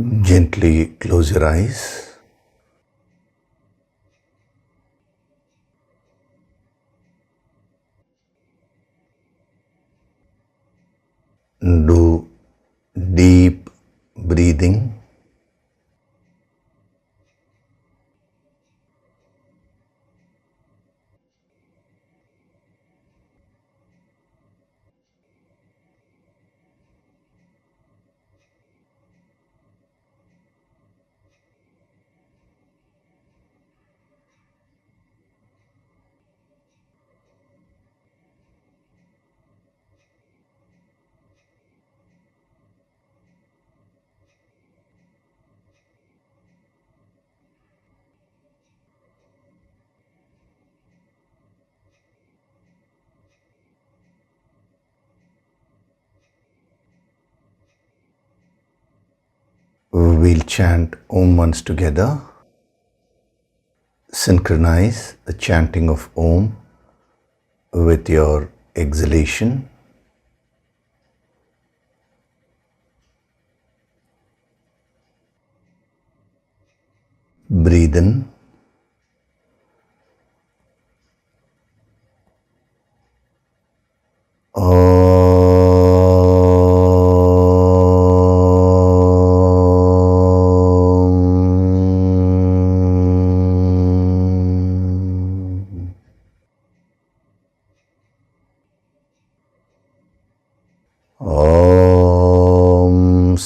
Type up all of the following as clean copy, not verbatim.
Gently close your eyes. Do deep breathing. We'll chant Om once together. Synchronize the chanting of Om with your exhalation. Breathe in.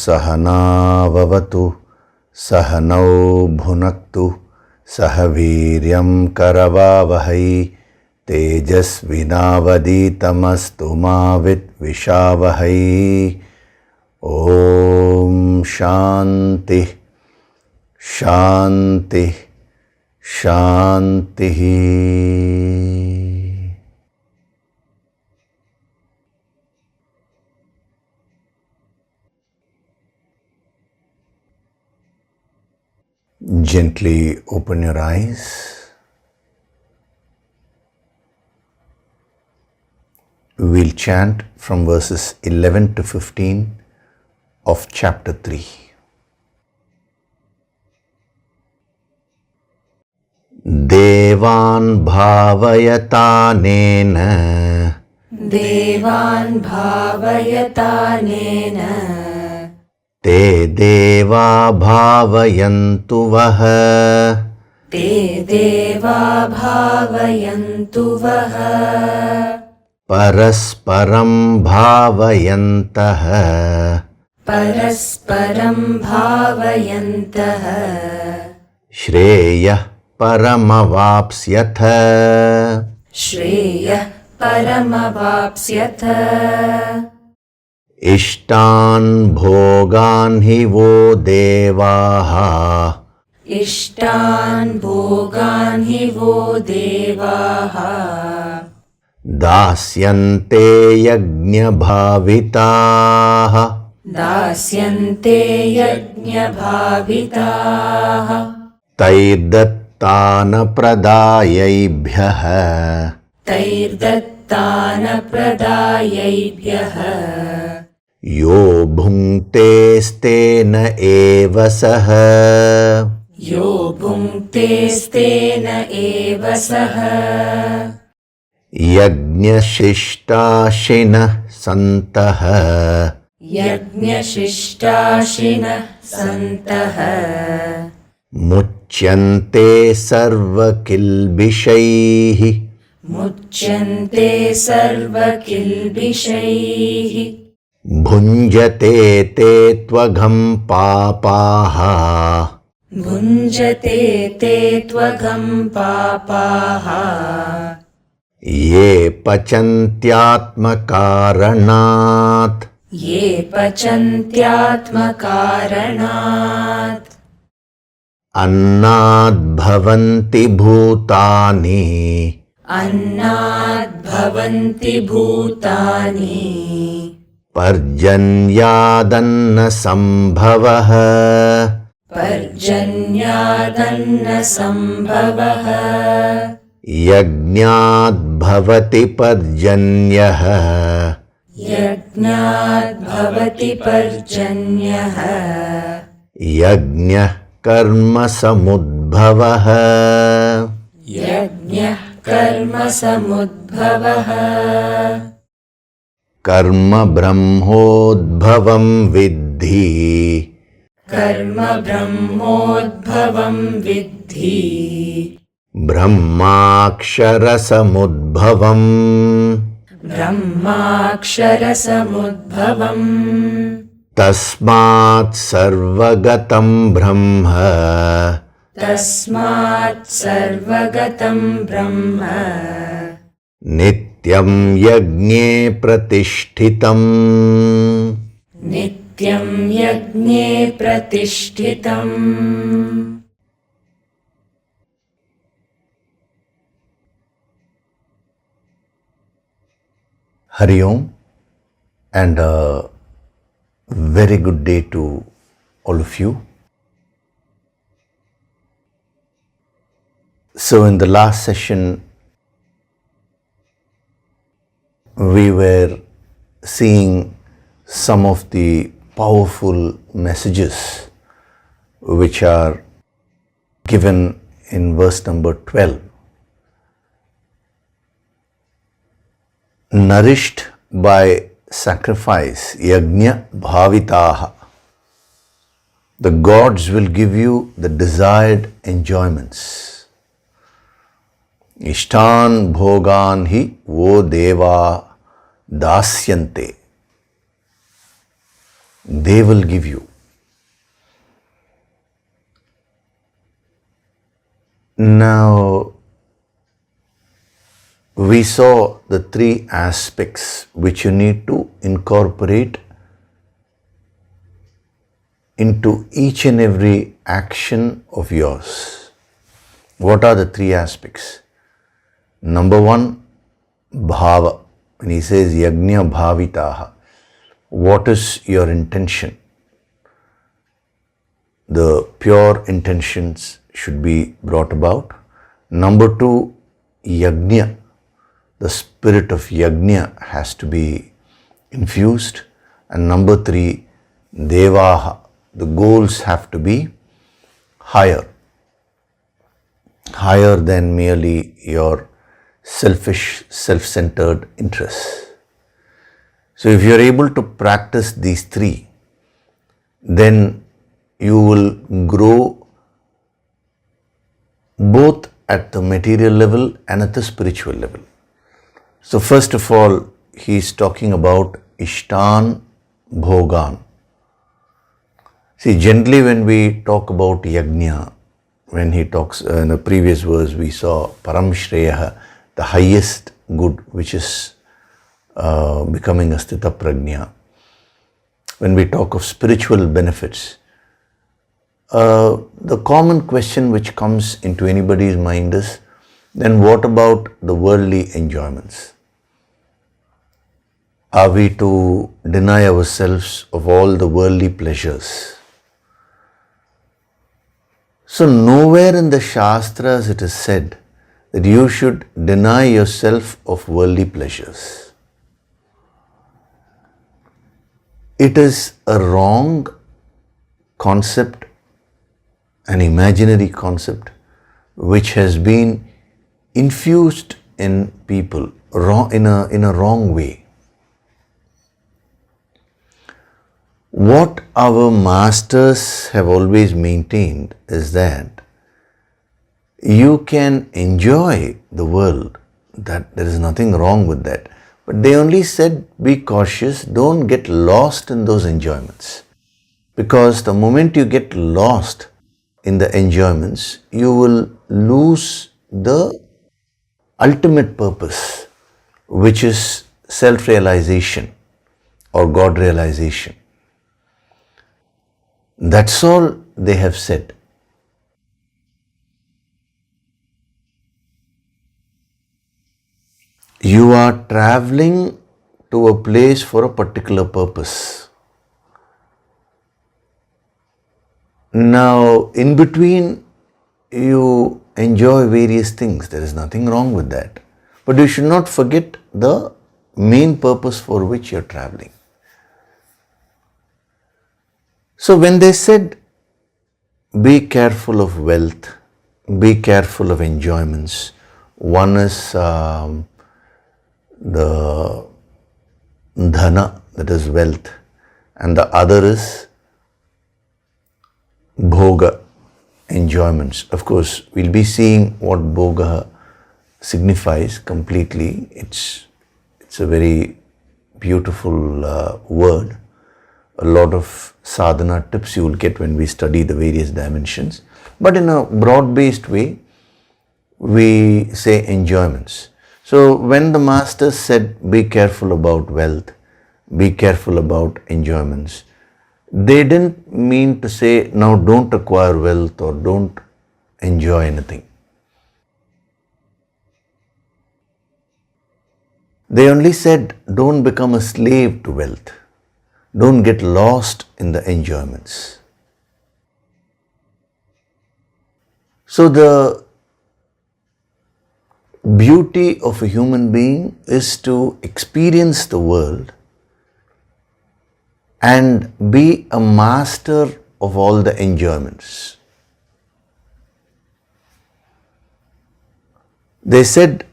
Sahana vavatu, sahanau bhunaktu, sahaviryam karavavahai, tejasvinavaditamastu ma vidvishavahai. Om Shanti, Shanti, Shanti. Gently open your eyes. We'll chant from verses 11 to 15 of chapter 3. Devan bhavayatanena, Devan bhavayatanena, te deva bhavayantu vaha, te deva bhavayantu vaha, parasparam bhavayantaha, parasparam bhavayantaha, Shreya paramavapsyatha, Shreya paramavapsyatha, Ishtan bhogan hi vo devaha, Ishtan bhogan hi vo devaha, dasyante yajna bhavitaha, Dasyante yajna bhavitaha, Taidattana pradayaibhyaha, Taidattana pradayaibhyaha, Yo bhungte stena eva saha, Yo bhungte stena eva saha, Yajna shishtashinah santaha, Yajna shishtashinah santaha, Muchyante sarva kilbishaihi, Muchyante sarva kilbishaihi, Bhunjate te tvagam papaha, Bhunjate te tvagam papaha, Ye pachantyatmakaranat, Ye pachantyatmakaranat, Annad bhavanti bhutani, Annad bhavanti bhutani, Parjanyadanna sambhavaha, Parjanyadanna sambhavaha, Yajnad bhavati parjanyaha, Yajnat bhavati parjanyaha, Yajna karma samudbhavaha. यज्ञः कर्मसमुद्भवः कर्म ब्रह्मोद्भवं विद्धि. कर्म ब्रह्मोद्भवं विद्धि ब्रह्माक्षरसमुद्भवम्. ब्रह्माक्षरसमुद्भवम् तस्मात् सर्वगतं ब्रह्म. तस्मात् सर्वगतं ब्रह्म नित्यं यज्ञे प्रतिष्ठितम्. नित्यं यज्ञे प्रतिष्ठितम्. Hari Om, and a very good day to all of you. So in the last session, we were seeing some of the powerful messages which are given in verse number 12. Nourished by sacrifice, yajna bhavitaha, the gods will give you the desired enjoyments. Ishtan bhogan hi vo deva dasyante. They will give you. Now, we saw the three aspects which you need to incorporate into each and every action of yours. What are the three aspects? Number one, bhava. When he says yajna bhavitaha, what is your intention? The pure intentions should be brought about. Number two, yajna. The spirit of yajna has to be infused. And number three, devaha. The goals have to be higher than merely your selfish, self-centered interests. So if you are able to practice these three, then you will grow both at the material level and at the spiritual level. So first of all, he is talking about Ishtan Bhogan. See, generally when we talk about yajna, when he talks in the previous verse, we saw Param Shreyaha, the highest good, which is becoming a Sthita Prajna. When we talk of spiritual benefits, the common question which comes into anybody's mind is, then what about the worldly enjoyments? Are we to deny ourselves of all the worldly pleasures? So nowhere in the Shastras it is said that you should deny yourself of worldly pleasures. It is a wrong concept, an imaginary concept, which has been infused in people in a wrong way. What our masters have always maintained is that you can enjoy the world, that there is nothing wrong with that. But they only said, be cautious, don't get lost in those enjoyments. Because the moment you get lost in the enjoyments, you will lose the ultimate purpose, which is self-realization or God realization. That's all they have said. You are traveling to a place for a particular purpose. Now, in between, you enjoy various things. There is nothing wrong with that. But you should not forget the main purpose for which you are traveling. So when they said be careful of wealth, be careful of enjoyments. One is the dhana, that is wealth, and the other is bhoga, enjoyments. Of course, we'll be seeing what bhoga signifies completely. It's a very beautiful word. A lot of sadhana tips you will get when we study the various dimensions. But in a broad-based way, we say enjoyments. So when the master said, be careful about wealth, be careful about enjoyments, they didn't mean to say, now don't acquire wealth or don't enjoy anything. They only said, don't become a slave to wealth. Don't get lost in the enjoyments. So the beauty of a human being is to experience the world and be a master of all the enjoyments. They said,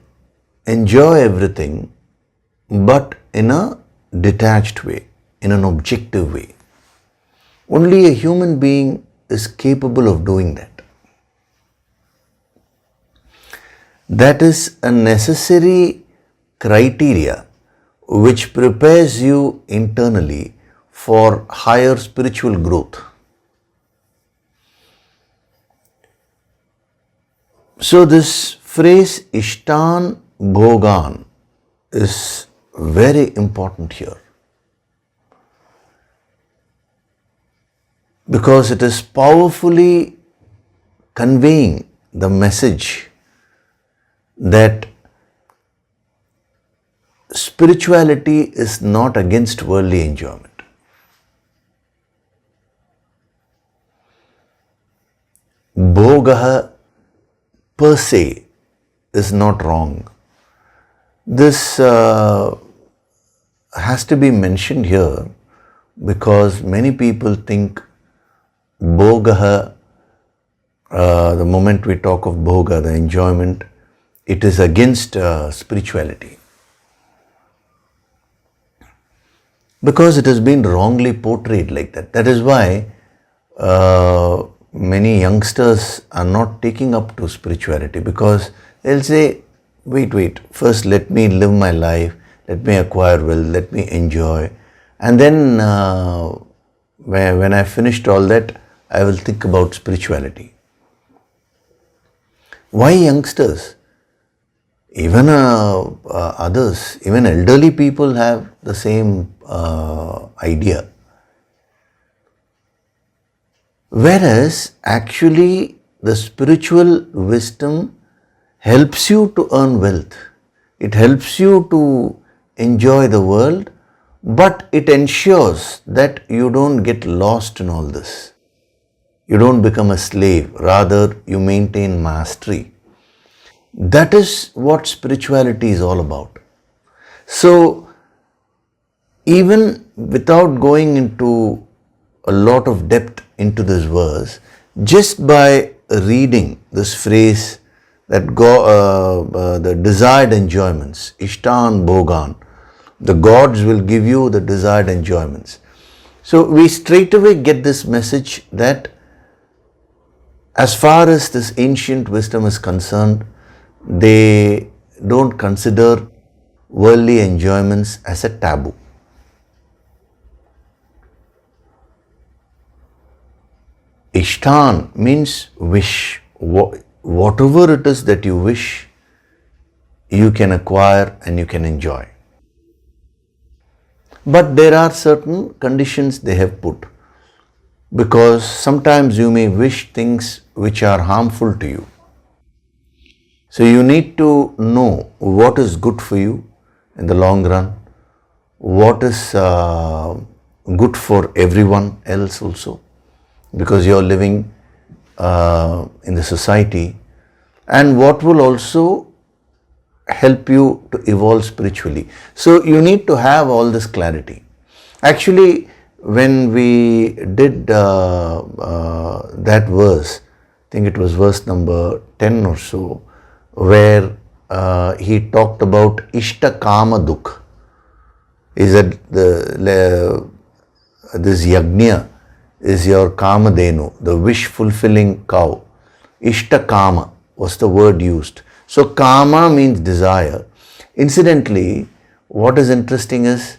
enjoy everything, but in a detached way, in an objective way. Only a human being is capable of doing that. That is a necessary criteria which prepares you internally for higher spiritual growth. So this phrase Ishtan Bhogan is very important here, because it is powerfully conveying the message that spirituality is not against worldly enjoyment. Bhoga per se is not wrong. This has to be mentioned here because many people think Bhoga, the moment we talk of Bhoga, the enjoyment, it is against spirituality. Because it has been wrongly portrayed like that. That is why many youngsters are not taking up to spirituality, because they'll say, wait, first let me live my life, let me acquire wealth, let me enjoy, and then when I finished all that, I will think about spirituality. Why youngsters? Even others, even elderly people have the same idea. Whereas actually the spiritual wisdom helps you to earn wealth. It helps you to enjoy the world, but it ensures that you don't get lost in all this. You don't become a slave, rather you maintain mastery. That is what spirituality is all about. So, even without going into a lot of depth into this verse, just by reading this phrase that the desired enjoyments, Ishtan Bhogan, the gods will give you the desired enjoyments. So we straight away get this message that as far as this ancient wisdom is concerned, they don't consider worldly enjoyments as a taboo. Ishtan means wish. Whatever it is that you wish, you can acquire and you can enjoy. But there are certain conditions they have put, because sometimes you may wish things which are harmful to you. So you need to know what is good for you in the long run, what is good for everyone else also, because you are living in the society, and what will also help you to evolve spiritually. So you need to have all this clarity. Actually, when we did that verse, I think it was verse number 10 or so, where he talked about Ishta Kama Dukh. Is that this yajna is your Kamadenu, the wish fulfilling cow. Ishta Kama was the word used. So Kama means desire. Incidentally, what is interesting is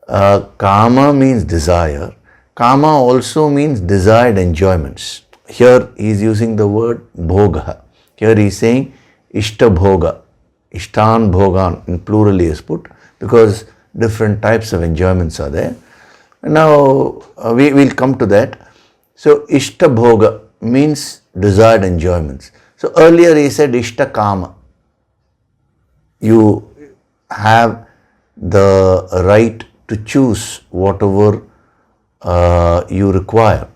Kama means desire. Kama also means desired enjoyments. Here he is using the word Bhoga. Here he is saying Ishta Bhoga. Ishtan Bhogan in plural he is put, because different types of enjoyments are there. Now we will come to that. So Ishta Bhoga means desired enjoyments. So earlier he said Ishta Kama. You have the right to choose whatever you require,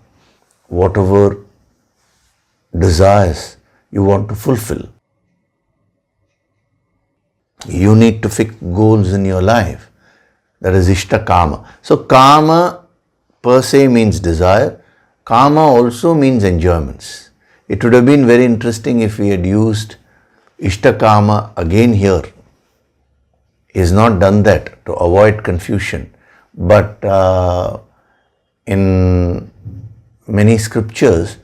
whatever desires you want to fulfill. You need to fix goals in your life. That is Ishta Kama. So Kama per se means desire. Kama also means enjoyments. It would have been very interesting if we had used Ishta Kama again here. He has not done that to avoid confusion. But in many scriptures,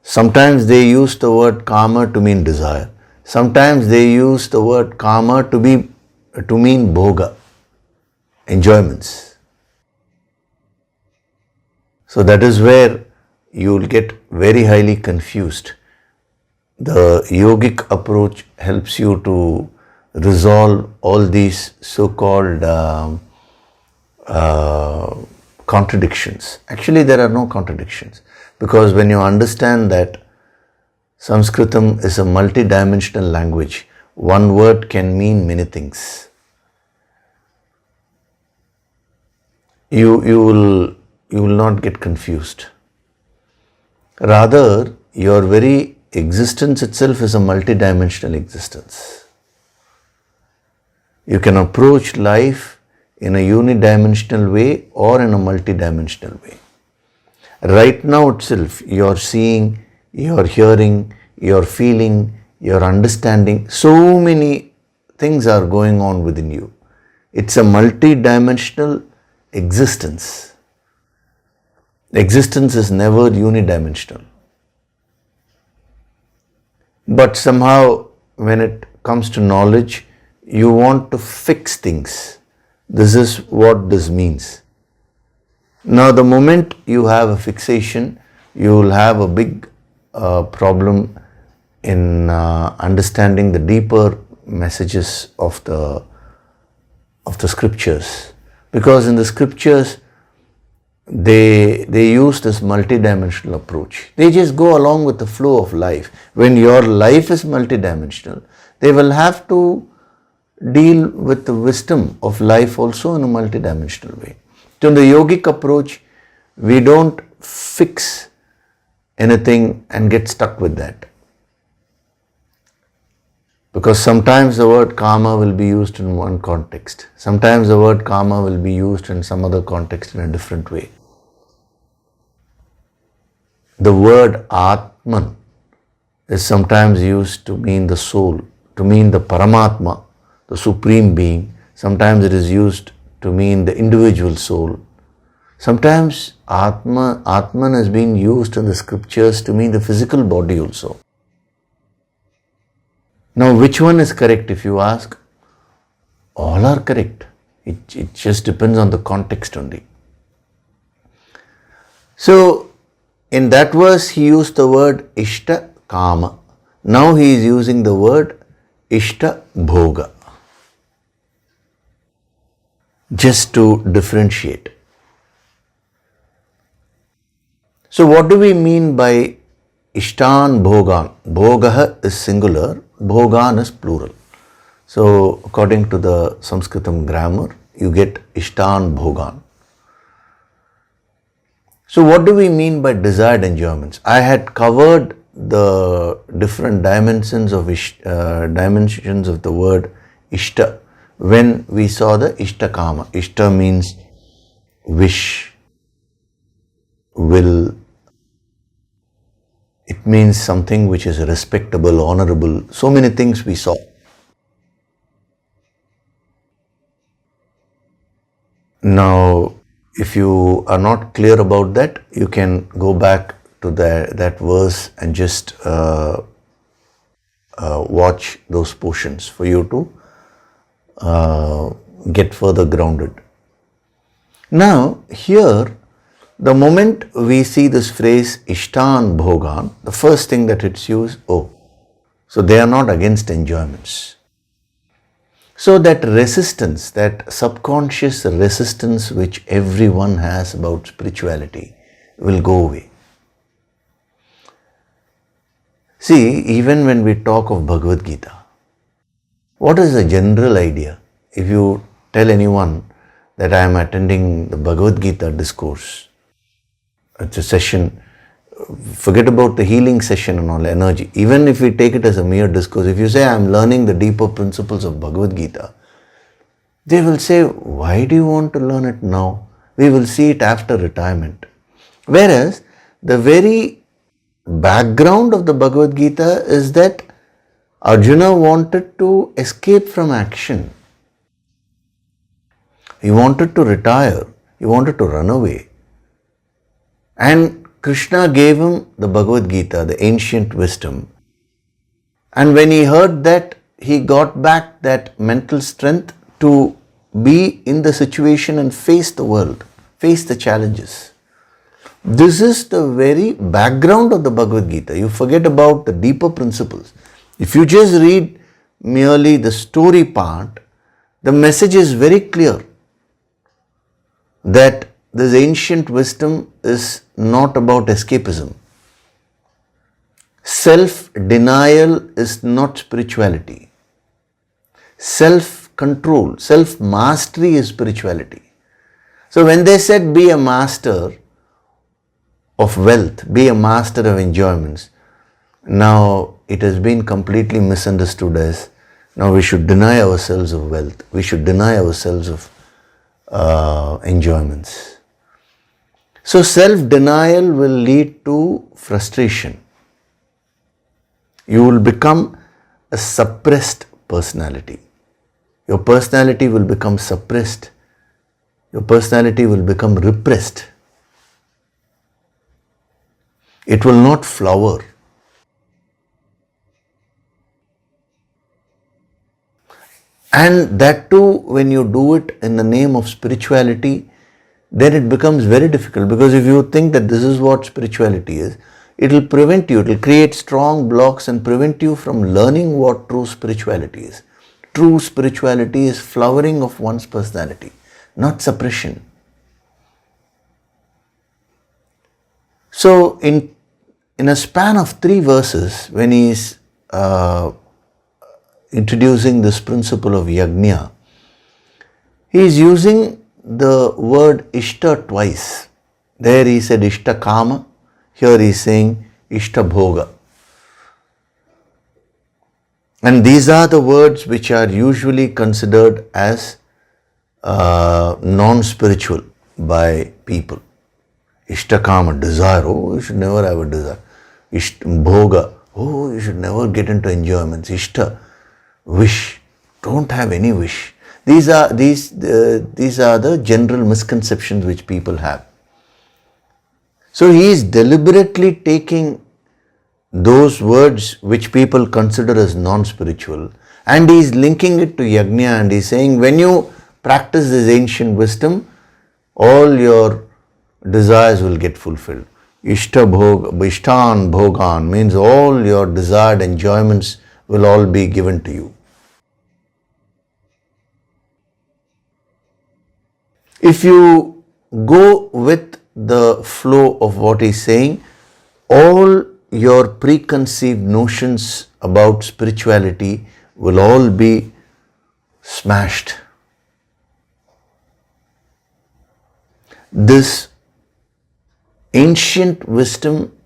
sometimes they use the word Kama to mean desire. Sometimes they use the word Kama to mean Bhoga, enjoyments. So that is where you will get very highly confused. The yogic approach helps you to resolve all these so-called contradictions. Actually, there are no contradictions, because when you understand that Sanskritam is a multi-dimensional language, one word can mean many things. You will not get confused. Rather, your very existence itself is a multi-dimensional existence. You can approach life in a unidimensional way or in a multidimensional way. Right now itself, you're seeing, you're hearing, you're feeling, you're understanding. So many things are going on within you. It's a multidimensional existence. Existence is never unidimensional. But somehow, when it comes to knowledge, you want to fix things. This is what this means. Now, the moment you have a fixation, you will have a big problem in understanding the deeper messages of the scriptures. Because in the scriptures, they use this multidimensional approach. They just go along with the flow of life. When your life is multidimensional, they will have to deal with the wisdom of life also in a multidimensional way. So in the yogic approach, we don't fix anything and get stuck with that. Because sometimes the word karma will be used in one context. Sometimes the word karma will be used in some other context in a different way. The word Atman is sometimes used to mean the soul, to mean the Paramatma, the Supreme Being. Sometimes it is used to mean the individual soul. Sometimes Atman has been used in the scriptures to mean the physical body also. Now, which one is correct if you ask? All are correct. It just depends on the context only. So, in that verse, he used the word Ishta Kama. Now he is using the word Ishta Bhoga. Just to differentiate. So, what do we mean by Ishtan Bhogan? Bhoga is singular, Bhogan is plural. So, according to the Sanskritam grammar, you get Ishtan Bhogan. So, what do we mean by desired enjoyments? I had covered the different dimensions of the word Ishta when we saw the Ishta Kama. Ishta means wish, it means something which is respectable, honorable, so many things we saw. Now, if you are not clear about that, you can go back to that verse and just watch those portions for you to get further grounded. Now, here, the moment we see this phrase Ishtan Bhogan, the first thing that hits you is, oh, so they are not against enjoyments. So that resistance, that subconscious resistance which everyone has about spirituality will go away. See, even when we talk of Bhagavad Gita, what is the general idea? If you tell anyone that I am attending the Bhagavad Gita discourse, it's a session, forget about the healing session and all energy. Even if we take it as a mere discourse, if you say I am learning the deeper principles of Bhagavad Gita, they will say, why do you want to learn it now? We will see it after retirement. Whereas the very background of the Bhagavad Gita is that Arjuna wanted to escape from action. He wanted to retire. He wanted to run away. And Krishna gave him the Bhagavad Gita, the ancient wisdom. And when he heard that, he got back that mental strength to be in the situation and face the world, face the challenges. This is the very background of the Bhagavad Gita. You forget about the deeper principles. If you just read merely the story part, the message is very clear that this ancient wisdom is not about escapism. Self-denial is not spirituality. Self-control, self-mastery is spirituality. So when they said be a master of wealth, be a master of enjoyments, now it has been completely misunderstood as now we should deny ourselves of wealth, we should deny ourselves of enjoyments. So self-denial will lead to frustration. You will become a suppressed personality. Your personality will become suppressed. Your personality will become repressed. It will not flower. And that too, when you do it in the name of spirituality, then it becomes very difficult, because if you think that this is what spirituality is, it will prevent you, it will create strong blocks and prevent you from learning what true spirituality is. True spirituality is flowering of one's personality, not suppression. So in a span of 3 verses, when he is introducing this principle of yajna, he is using the word Ishta twice. There he said Ishta Kama, here he is saying Ishta Bhoga. And these are the words which are usually considered as non-spiritual by people. Ishta Kama, desire, oh, you should never have a desire. Ishta Bhoga, oh, you should never get into enjoyments. Ishta, wish, don't have any wish. These are the general misconceptions which people have. So he is deliberately taking those words which people consider as non-spiritual and he is linking it to yajna, and he is saying when you practice this ancient wisdom, all your desires will get fulfilled. Ishtan Bhogan means all your desired enjoyments will all be given to you. If you go with the flow of what he's saying, all your preconceived notions about spirituality will all be smashed. This ancient wisdom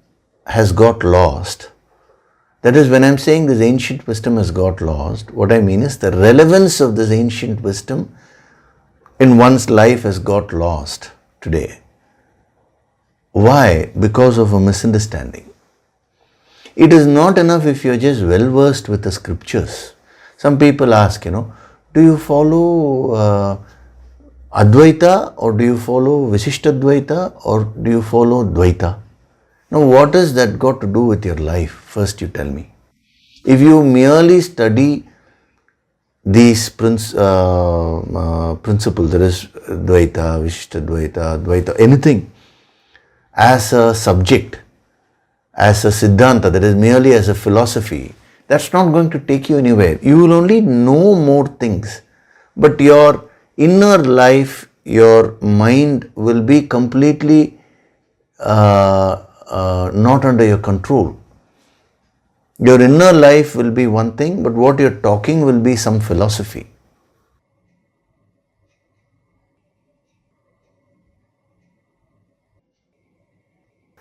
has got lost. That is, when I'm saying this ancient wisdom has got lost, what I mean is the relevance of this ancient wisdom in one's life has got lost today. Why? Because of a misunderstanding. It is not enough if you are just well versed with the scriptures. Some people ask, do you follow Advaita or do you follow Visishtadvaita or do you follow Dvaita? Now, what has that got to do with your life? First, you tell me. If you merely study these principles, there is Dvaita, Vishishtadvaita, Advaita, anything, as a subject, as a Siddhanta, that is merely as a philosophy, that's not going to take you anywhere. You will only know more things, but your inner life, your mind will be completely not under your control. Your inner life will be one thing, but what you're talking will be some philosophy.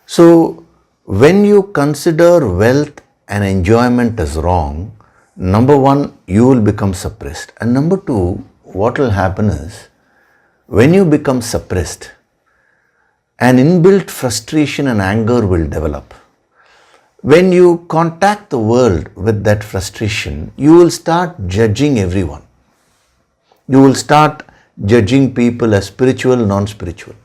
So, when you consider wealth and enjoyment as wrong, number one, you will become suppressed. And number two, what will happen is, when you become suppressed, an inbuilt frustration and anger will develop. When you contact the world with that frustration, you will start judging everyone. You will start judging people as spiritual, non-spiritual.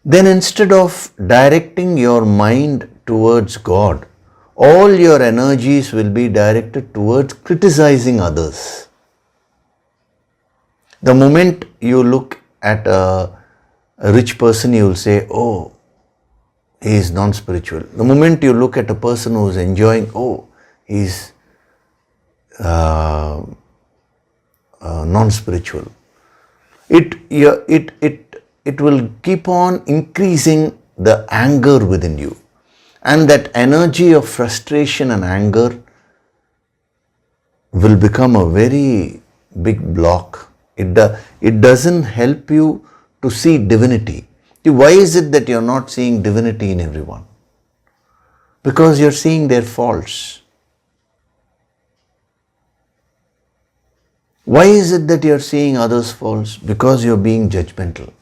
Then instead of directing your mind towards God, all your energies will be directed towards criticizing others. The moment you look at a rich person, you will say, oh, he is non-spiritual. The moment you look at a person who is enjoying, oh, he is non-spiritual. It will keep on increasing the anger within you. And that energy of frustration and anger will become a very big block. It doesn't help you to see divinity. Why is it that you're not seeing divinity in everyone? Because you're seeing their faults. Why is it that you're seeing others' faults? Because you're being judgmental.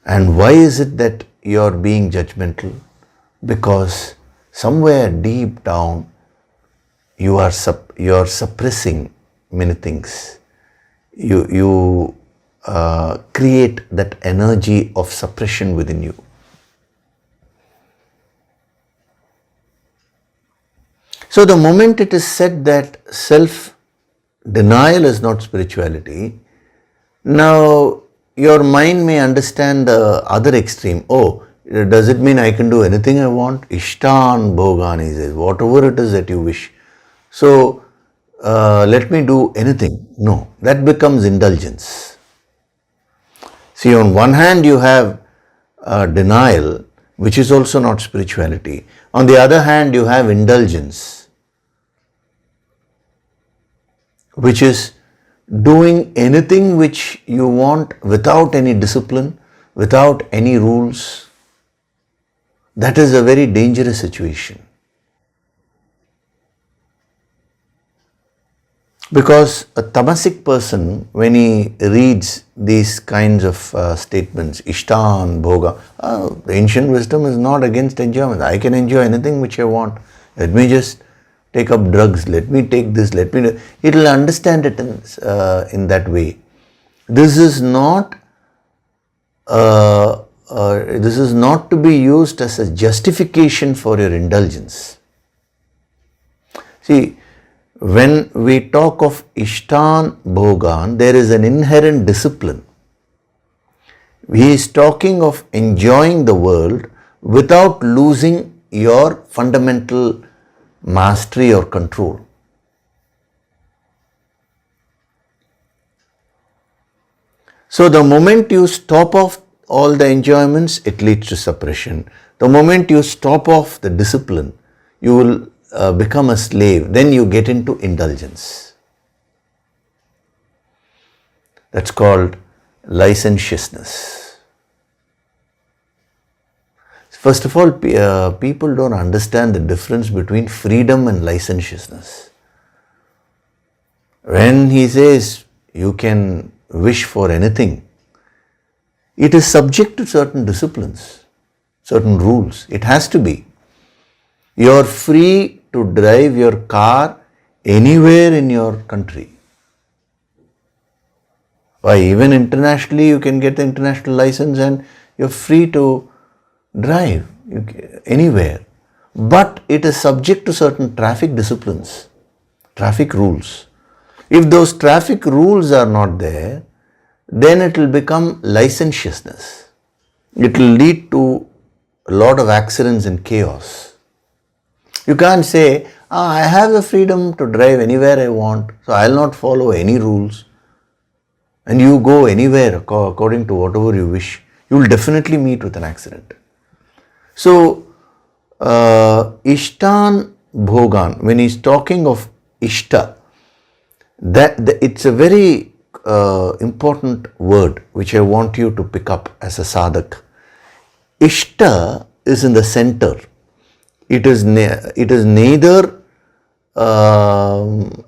And why is it that you're being judgmental? Because somewhere deep down, you're suppressing many things. You create that energy of suppression within you. So the moment it is said that self-denial is not spirituality, now your mind may understand the other extreme. Oh, does it mean I can do anything I want? Ishtan Bhoga, he says, whatever it is that you wish. So, let me do anything. No, that becomes indulgence. See, on one hand you have denial, which is also not spirituality. On the other hand, you have indulgence, which is doing anything which you want without any discipline, without any rules. That is a very dangerous situation. Because a tamasic person, when he reads these kinds of statements, Ishtan, Bhoga, the ancient wisdom is not against enjoyment. I can enjoy anything which I want. Let me just take up drugs, let me take this, it will understand it in that way. This is not to be used as a justification for your indulgence. See, when we talk of Ishtan Bhogan, there is an inherent discipline. He is talking of enjoying the world without losing your fundamental mastery or control. So the moment you stop off all the enjoyments, it leads to suppression. The moment you stop off the discipline, you will become a slave. Then you get into indulgence. That's called licentiousness. First of all, people don't understand the difference between freedom and licentiousness. When he says you can wish for anything, it is subject to certain disciplines, certain rules. It has to be. You are free to drive your car anywhere in your country. Why, even internationally you can get the international license and you're free to drive anywhere. But it is subject to certain traffic disciplines, traffic rules. If those traffic rules are not there, then it will become licentiousness. It will lead to a lot of accidents and chaos. You can't say, I have the freedom to drive anywhere I want, so I'll not follow any rules. And you go anywhere according to whatever you wish, you will definitely meet with an accident. So, Ishtan Bhogan, when he's talking of Ishta, it's a very important word which I want you to pick up as a sadhak. Ishta is in the center. It is neither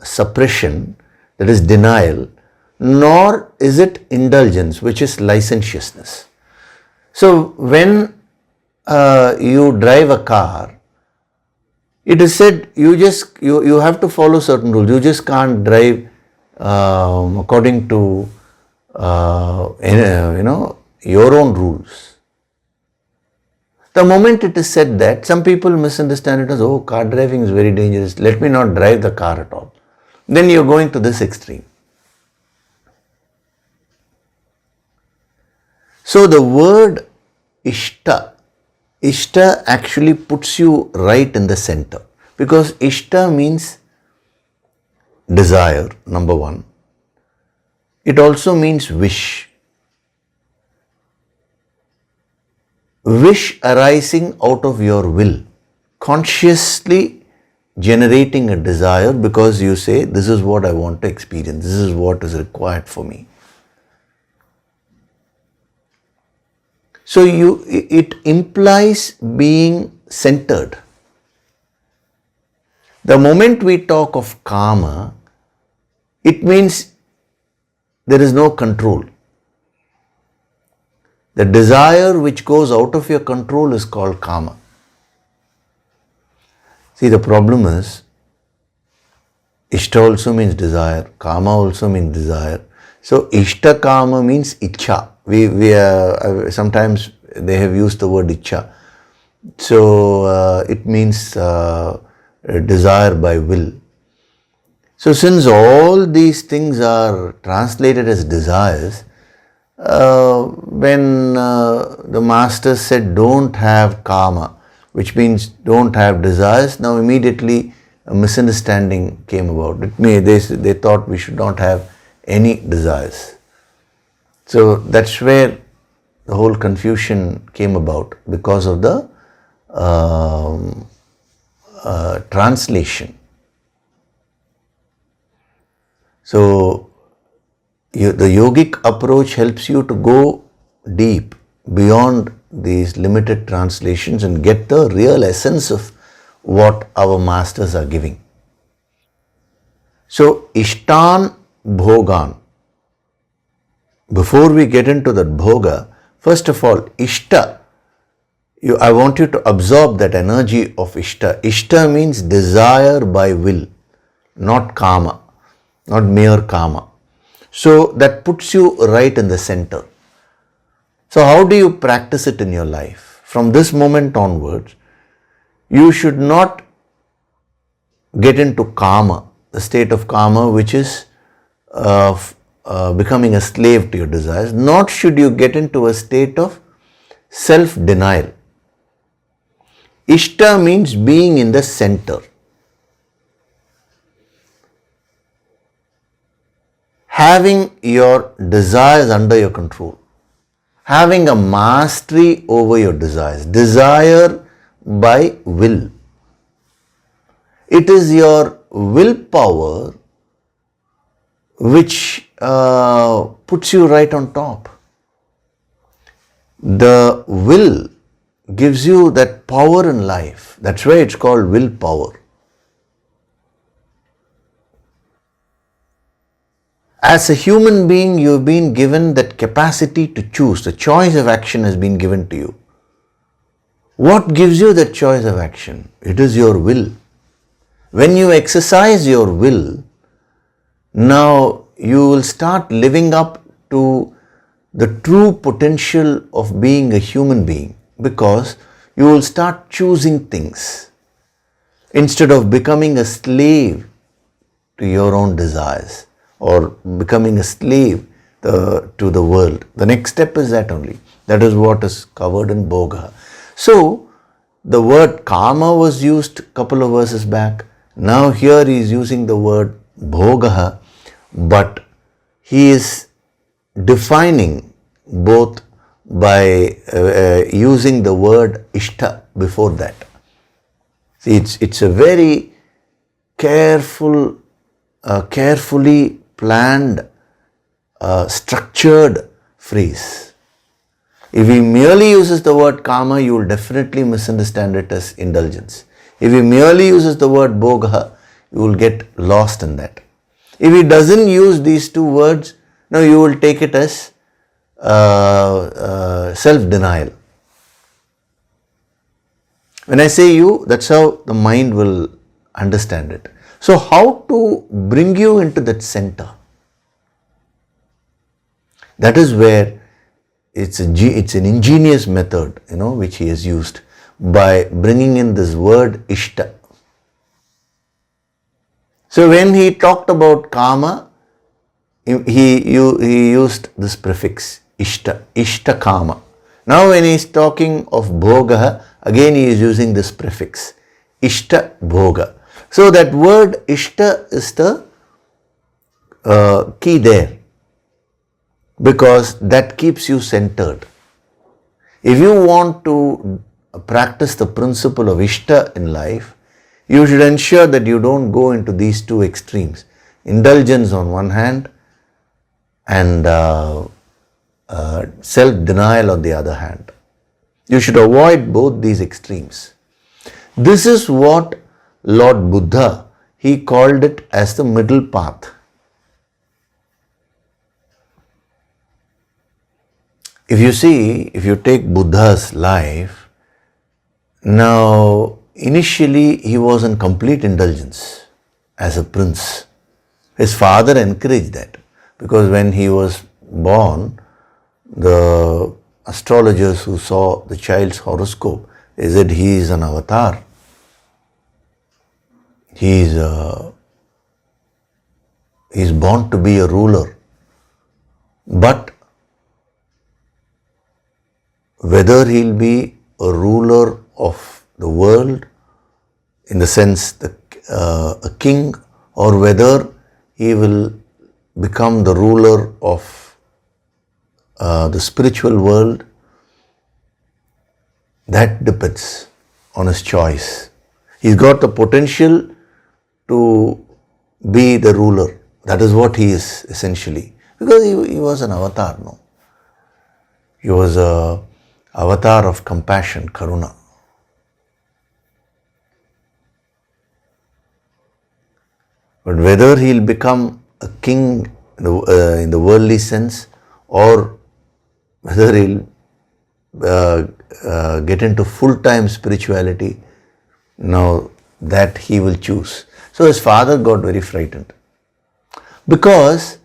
suppression, that is denial, nor is it indulgence, which is licentiousness. So when you drive a car, it is said you have to follow certain rules. You just can't drive according to your own rules. The moment it is said that, some people misunderstand it as, oh, car driving is very dangerous, let me not drive the car at all. Then you're going to this extreme. So the word Ishta actually puts you right in the center, because Ishta means desire, number one. It also means wish. Wish arising out of your will, consciously generating a desire because you say, this is what I want to experience, this is what is required for me. So it implies being centered. The moment we talk of karma, it means there is no control. The desire which goes out of your control is called karma. See, the problem is, Ishta also means desire, karma also means desire. So, Ishta karma means Icha. Sometimes they have used the word Icha. So, it means desire by will. So, since all these things are translated as desires, when the master said don't have karma, which means don't have desires, now immediately a misunderstanding came about. They thought we should not have any desires. So that's where the whole confusion came about, because of the translation. So the yogic approach helps you to go deep beyond these limited translations and get the real essence of what our masters are giving. So, Ishtan Bhogan. Before we get into that Bhoga, first of all, Ishta, I want you to absorb that energy of Ishta. Ishta means desire by will, not karma, not mere karma. So that puts you right in the center. So how do you practice it in your life? From this moment onwards, you should not get into karma, the state of karma which is becoming a slave to your desires, nor should you get into a state of self-denial. Ishta means being in the center. Having your desires under your control. Having a mastery over your desires. Desire by will. It is your willpower which puts you right on top. The will gives you that power in life. That's why it's called willpower. As a human being, you've been given that capacity to choose. The choice of action has been given to you. What gives you that choice of action? It is your will. When you exercise your will, now you will start living up to the true potential of being a human being, because you will start choosing things instead of becoming a slave to your own desires or becoming a slave to the world. The next step is that only. That is what is covered in Bhoga. So, the word karma was used a couple of verses back. Now here he is using the word Bhoga, but he is defining both by using the word Ishta before that. See, it's a very carefully planned, structured phrase. If he merely uses the word karma, you will definitely misunderstand it as indulgence. If he merely uses the word bhoga, you will get lost in that. If he doesn't use these two words, now you will take it as self-denial. When I say you, that's how the mind will understand it. So how to bring you into that center? That is where it's an ingenious method, which he has used by bringing in this word Ishta. So when he talked about karma, he used this prefix Ishta, Ishta Kama. Now when he is talking of Bhoga, again he is using this prefix Ishta Bhoga. So that word Ishta is the key there, because that keeps you centered. If you want to practice the principle of Ishta in life, you should ensure that you don't go into these two extremes. Indulgence on one hand and self-denial on the other hand. You should avoid both these extremes. This is what Lord Buddha, he called it as the middle path. If you take Buddha's life, now initially he was in complete indulgence as a prince. His father encouraged that, because when he was born, the astrologers who saw the child's horoscope, they said he is an avatar. He is born to be a ruler. But whether he'll be a ruler of the world, in the sense a king, or whether he will become the ruler of the spiritual world, that depends on his choice. He's got the potential to be the ruler. That is what he is essentially. Because he was an avatar, no? He was an avatar of compassion, karuna. But whether he'll become a king in the worldly sense, or whether he'll get into full-time spirituality, now that he will choose. So his father got very frightened. Because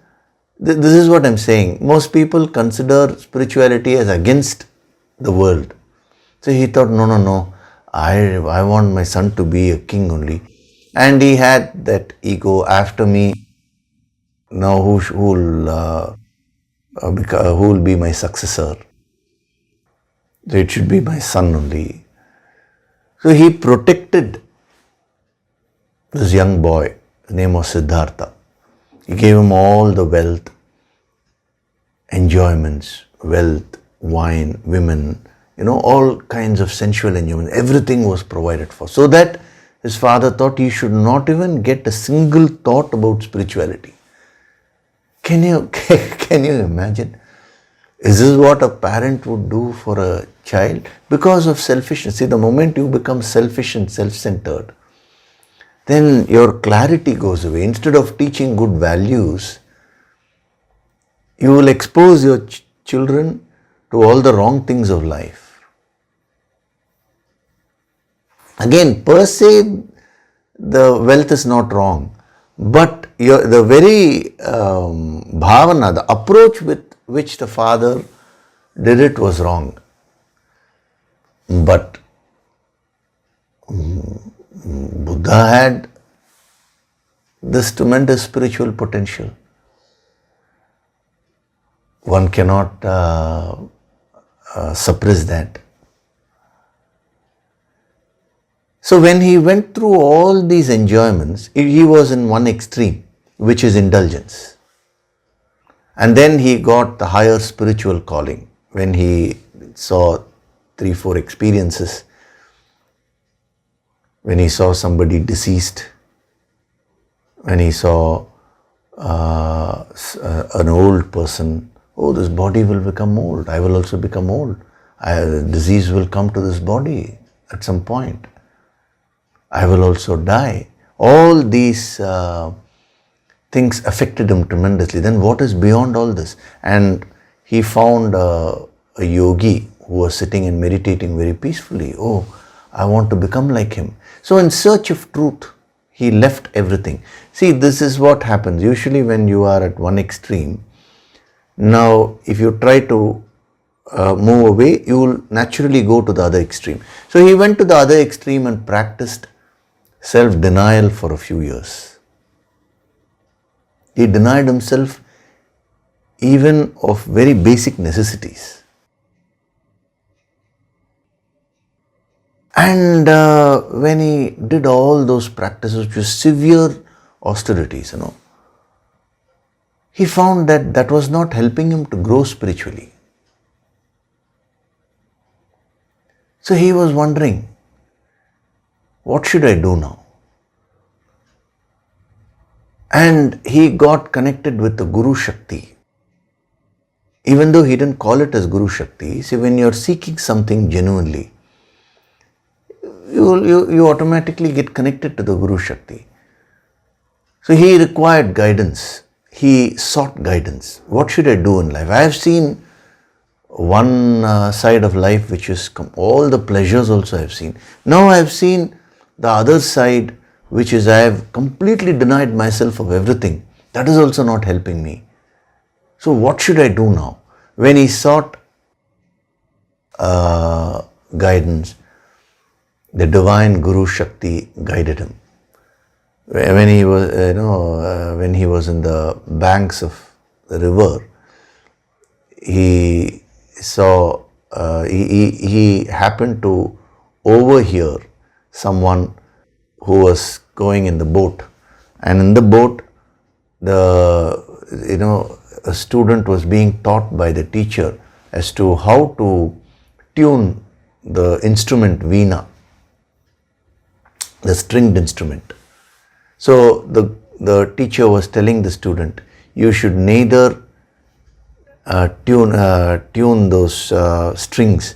this is what I'm saying. Most people consider spirituality as against the world. So he thought, no, I want my son to be a king only. And he had that ego, after me, now who will be my successor? So it should be my son only. So he protected this young boy. His name was Siddhartha. He gave him all the wealth, enjoyments, wine, women, all kinds of sensual enjoyment. Everything was provided for. So that his father thought he should not even get a single thought about spirituality. Can you imagine? Is this what a parent would do for a child? Because of selfishness. See, the moment you become selfish and self-centered, then your clarity goes away. Instead of teaching good values, You will expose your children to all the wrong things of life. Again, per se, the wealth is not wrong, but the very bhavana, the approach with which the father did it was wrong. But Buddha had this tremendous spiritual potential. One cannot suppress that. So when he went through all these enjoyments, he was in one extreme, which is indulgence. And then he got the higher spiritual calling when he saw 3-4 experiences, when he saw somebody deceased, when he saw an old person. Oh, this body will become old. I will also become old. Disease will come to this body at some point. I will also die. All these things affected him tremendously. Then what is beyond all this? And he found a yogi who was sitting and meditating very peacefully. Oh, I want to become like him. So in search of truth, he left everything. See, this is what happens. Usually when you are at one extreme, now if you try to move away, you will naturally go to the other extreme. So he went to the other extreme and practiced self-denial for a few years. He denied himself even of very basic necessities. And when he did all those practices, which was severe austerities, he found that that was not helping him to grow spiritually. So he was wondering, what should I do now? And he got connected with the Guru Shakti. Even though he didn't call it as Guru Shakti, see, when you're seeking something genuinely, you automatically get connected to the Guru Shakti. So he required guidance. He sought guidance. What should I do in life? I have seen one side of life which is all the pleasures also I have seen. Now I have seen the other side, which is I have completely denied myself of everything. That is also not helping me. So what should I do now? When he sought guidance, the divine Guru Shakti guided him. When he was, when he was in the banks of the river, he saw, he happened to overhear someone who was going in the boat, and in the boat, a student was being taught by the teacher as to how to tune the instrument veena, the stringed instrument. So the teacher was telling the student, you should neither tune those strings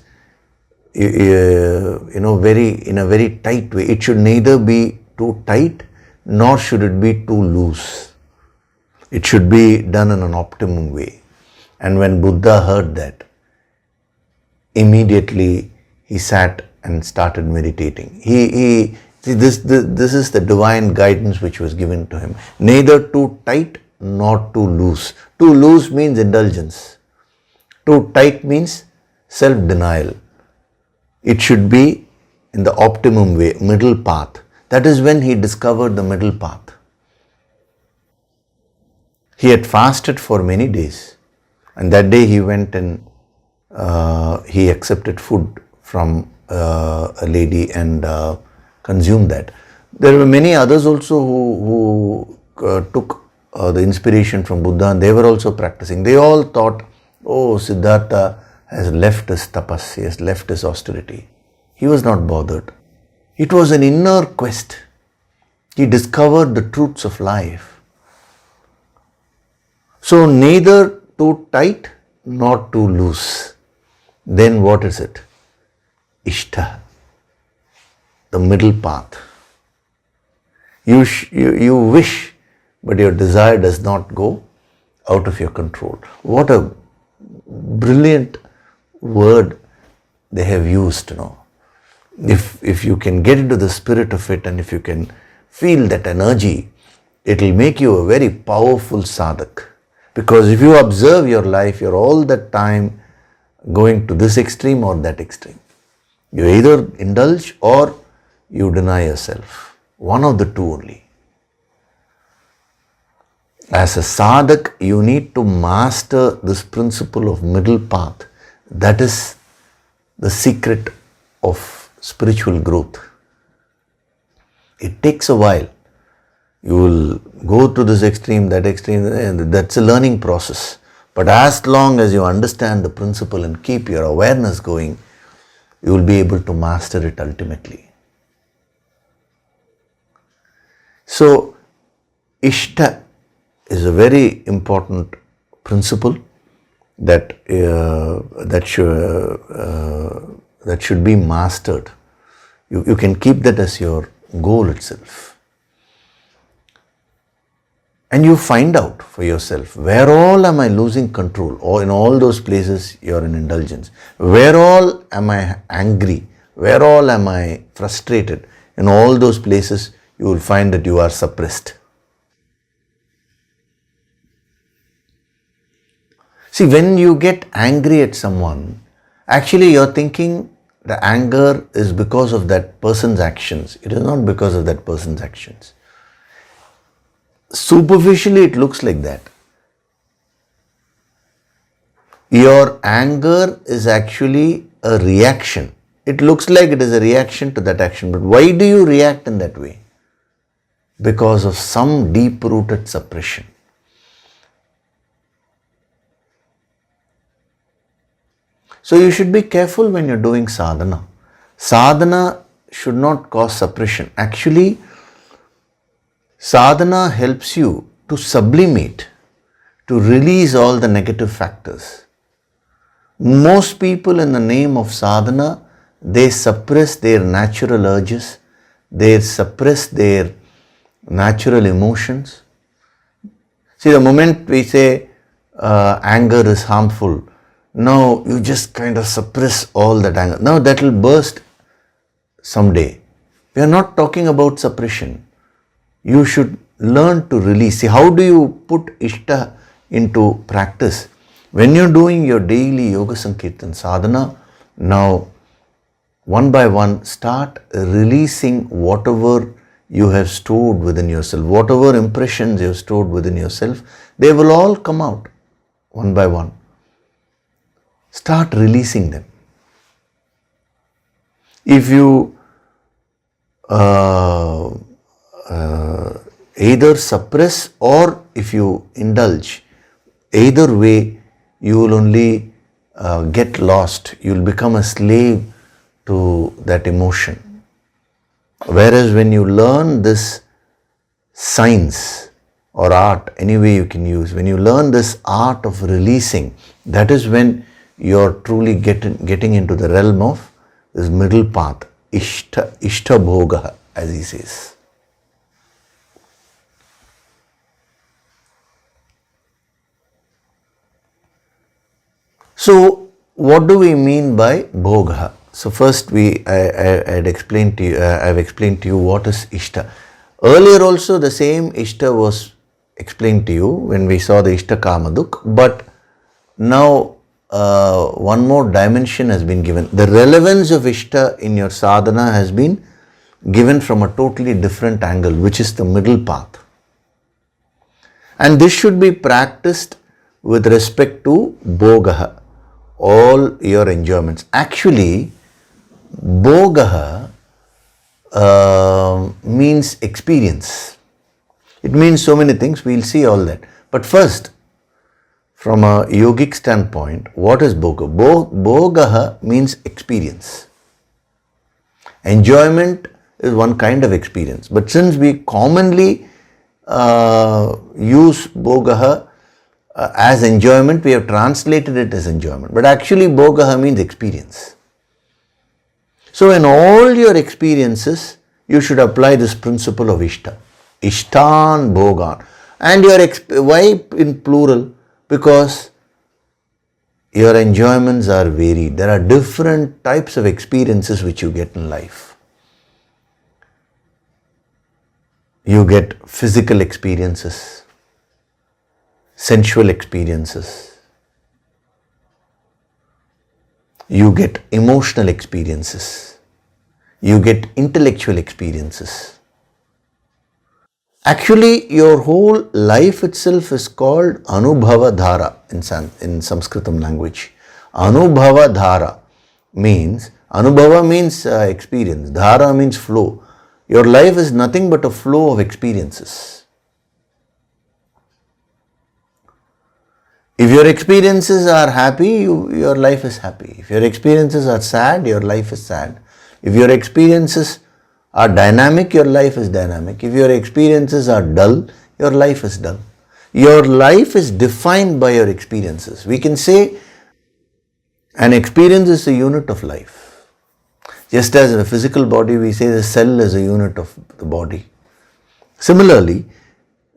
in a very tight way. It should neither be too tight nor should it be too loose. It should be done in an optimum way. And when Buddha heard that, immediately he sat and started meditating. This is the divine guidance which was given to him. Neither too tight nor too loose. Too loose means indulgence. Too tight means self-denial. It should be in the optimum way, middle path. That is when he discovered the middle path. He had fasted for many days, and that day he went and he accepted food from a lady and consumed that. There were many others also who took the inspiration from Buddha, and they were also practicing. They all thought, oh, Siddhartha has left his tapas, he has left his austerity. He was not bothered. It was an inner quest. He discovered the truths of life. So neither too tight nor too loose. Then what is it? Ishta, the middle path. You wish, but your desire does not go out of your control. What a brilliant word they have used, If you can get into the spirit of it and if you can feel that energy, it will make you a very powerful sadhak. Because if you observe your life, you're all the time going to this extreme or that extreme. You either indulge or you deny yourself. One of the two only. As a sadhak, you need to master this principle of middle path. That is the secret of spiritual growth. It takes a while. You will go to this extreme, that extreme, and that's a learning process. But as long as you understand the principle and keep your awareness going, you will be able to master it ultimately. So, Ishta is a very important principle that should be mastered. You can keep that as your goal itself. And you find out for yourself, where all am I losing control? Or in all those places you're in indulgence. Where all am I angry? Where all am I frustrated? In all those places you will find that you are suppressed. See, when you get angry at someone, actually you're thinking the anger is because of that person's actions. It is not because of that person's actions. Superficially it looks like that. Your anger is actually a reaction. It looks like it is a reaction to that action. But why do you react in that way? Because of some deep-rooted suppression. So you should be careful when you're doing sadhana. Sadhana should not cause suppression. Actually, sadhana helps you to sublimate, to release all the negative factors. Most people in the name of sadhana, they suppress their natural urges, they suppress their natural emotions. See, the moment we say anger is harmful, now you just kind of suppress all that anger. Now that will burst someday. We are not talking about suppression. You should learn to release. See, how do you put Ishta into practice? When you're doing your daily Yoga Sankirtan sadhana, now one by one start releasing whatever you have stored within yourself, whatever impressions you have stored within yourself, they will all come out one by one. Start releasing them. If you either suppress or if you indulge, either way you will only get lost. You will become a slave to that emotion. Whereas when you learn this science or art, any way you can use, when you learn this art of releasing, that is when you're truly getting into the realm of this middle path, Ishta Bhoga, as he says. So, what do we mean by Bhoga? So first I've explained to you what is Ishta. Earlier also the same Ishta was explained to you when we saw the Ishta Kamaduk, but now one more dimension has been given. The relevance of Ishta in your sadhana has been given from a totally different angle, which is the middle path. And this should be practiced with respect to Bhoga, all your enjoyments. Actually, Bhoga means experience. It means so many things, we'll see all that. But first, from a yogic standpoint, what is Bhoga? Bhoga means experience. Enjoyment is one kind of experience. But since we commonly use Bhoga as enjoyment, we have translated it as enjoyment. But actually Bhoga means experience. So in all your experiences, you should apply this principle of Ishta. Ishtan Bhogan. And why in plural? Because your enjoyments are varied. There are different types of experiences which you get in life. You get physical experiences, sensual experiences. You get emotional experiences. You get intellectual experiences. Actually, your whole life itself is called Anubhava Dhara in Sanskritam language. Anubhava Dhara means, Anubhava means experience, Dhara means flow. Your life is nothing but a flow of experiences. If your experiences are happy, your life is happy. If your experiences are sad, your life is sad. If your experiences are dynamic, your life is dynamic. If your experiences are dull, your life is dull. Your life is defined by your experiences. We can say an experience is a unit of life. Just as in a physical body, we say the cell is a unit of the body. Similarly,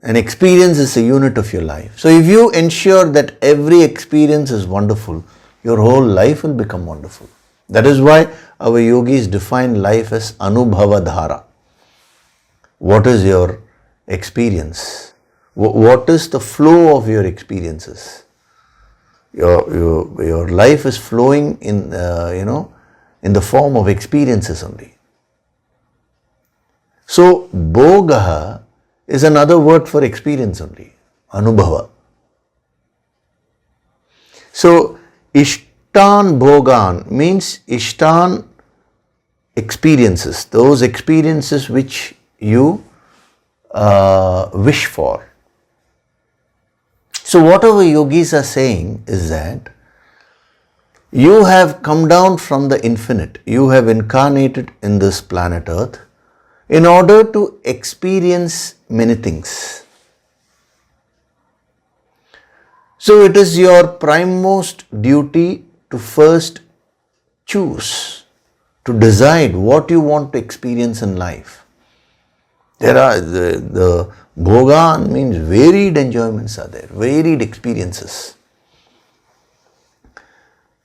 an experience is a unit of your life. So if you ensure that every experience is wonderful, your whole life will become wonderful. That is why our yogis define life as Anubhava Dhara. What is your experience? What is the flow of your experiences? Your life is flowing in in the form of experiences only. So Bhoga is another word for experience only, Anubhava. So Ishtan Bhogan means Ishtan experiences, those experiences which you wish for. So what our yogis are saying is that you have come down from the infinite, you have incarnated in this planet Earth in order to experience many things. So it is your primemost duty to first choose, to decide what you want to experience in life. There are the Bhoga means varied enjoyments are there, varied experiences.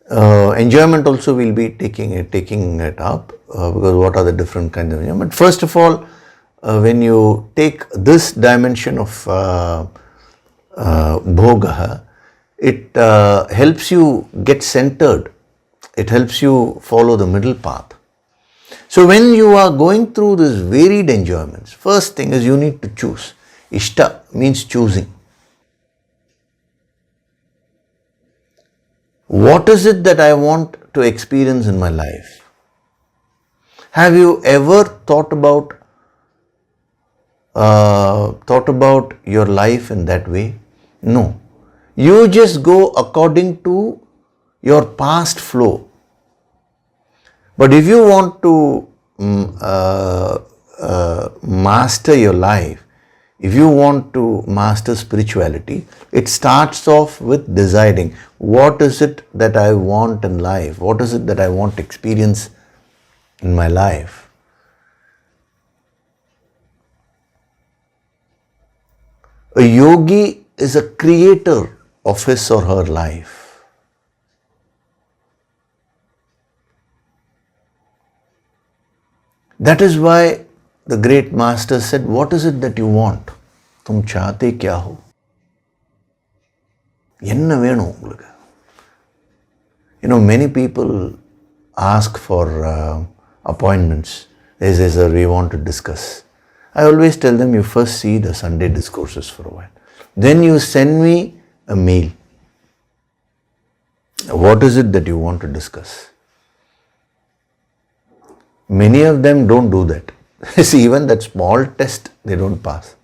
Enjoyment also will be taking it up because what are the different kinds of enjoyment. First of all, when you take this dimension of Bhoga, it helps you get centered. It helps you follow the middle path. So when you are going through these varied enjoyments, first thing is you need to choose. Ishta means choosing. What is it that I want to experience in my life? Have you ever thought about your life in that way? No. You just go according to your past flow. But if you want to master your life, if you want to master spirituality, it starts off with deciding what is it that I want in life, what is it that I want to experience in my life. A yogi is a creator of his or her life. That is why the great master said, what is it that you want? Tum chahte kya ho? Enna venum ungalku? Many people ask for appointments. They say, sir, we want to discuss. I always tell them, you first see the Sunday discourses for a while. Then you send me a mail. What is it that you want to discuss? Many of them don't do that. See, even that small test, they don't pass.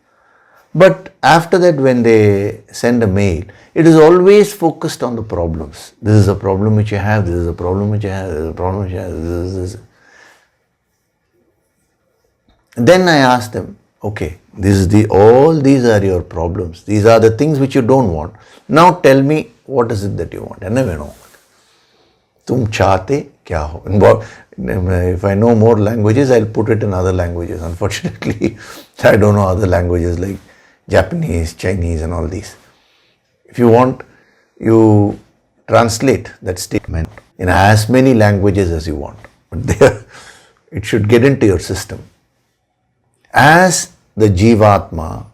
But after that, when they send a mail, it is always focused on the problems. This is a problem which you have, this is a problem which you have, this is a problem which you have, this. Then I ask them, okay, all these are your problems. These are the things which you don't want. Now tell me, what is it that you want? And I know. Tum chahte kya ho? If I know more languages, I'll put it in other languages. Unfortunately, I don't know other languages like Japanese, Chinese and all these. If you want you translate that statement in as many languages as you want. But there, it should get into your system. As the Jivatma,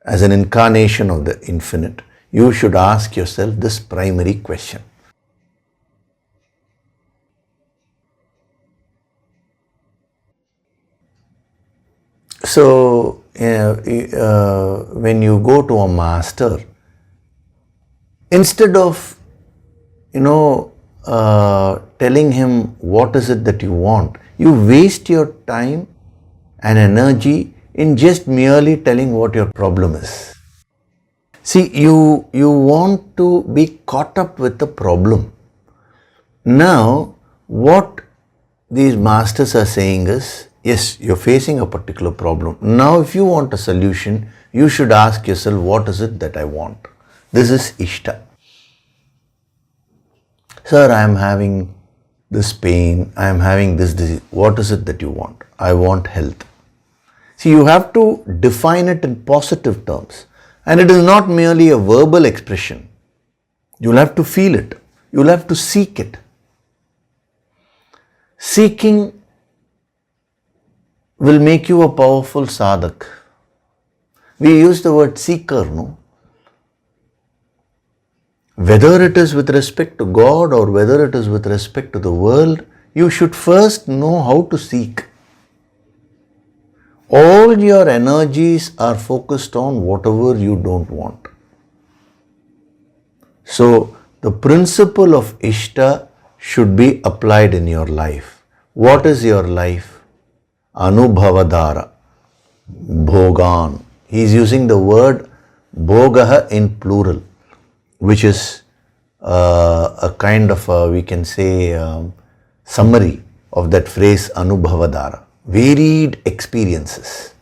as an incarnation of the infinite, you should ask yourself this primary question. So, when you go to a master, instead of, telling him what is it that you want, you waste your time and energy in just merely telling what your problem is. See, you want to be caught up with the problem. Now, what these masters are saying is, yes, you're facing a particular problem. Now, if you want a solution, you should ask yourself, what is it that I want? This is Ishta. Sir, I am having this pain, I am having this disease. What is it that you want? I want health. See, you have to define it in positive terms. And it is not merely a verbal expression. You'll have to feel it. You'll have to seek it. Seeking will make you a powerful sadhak. We use the word seeker, no? Whether it is with respect to God or whether it is with respect to the world, you should first know how to seek. All your energies are focused on whatever you don't want. So, the principle of Ishta should be applied in your life. What is your life? Anubhavadhara, Bhogan. He is using the word Bhoga in plural, which is a kind of, we can say, summary of that phrase Anubhavadhara. Varied experiences.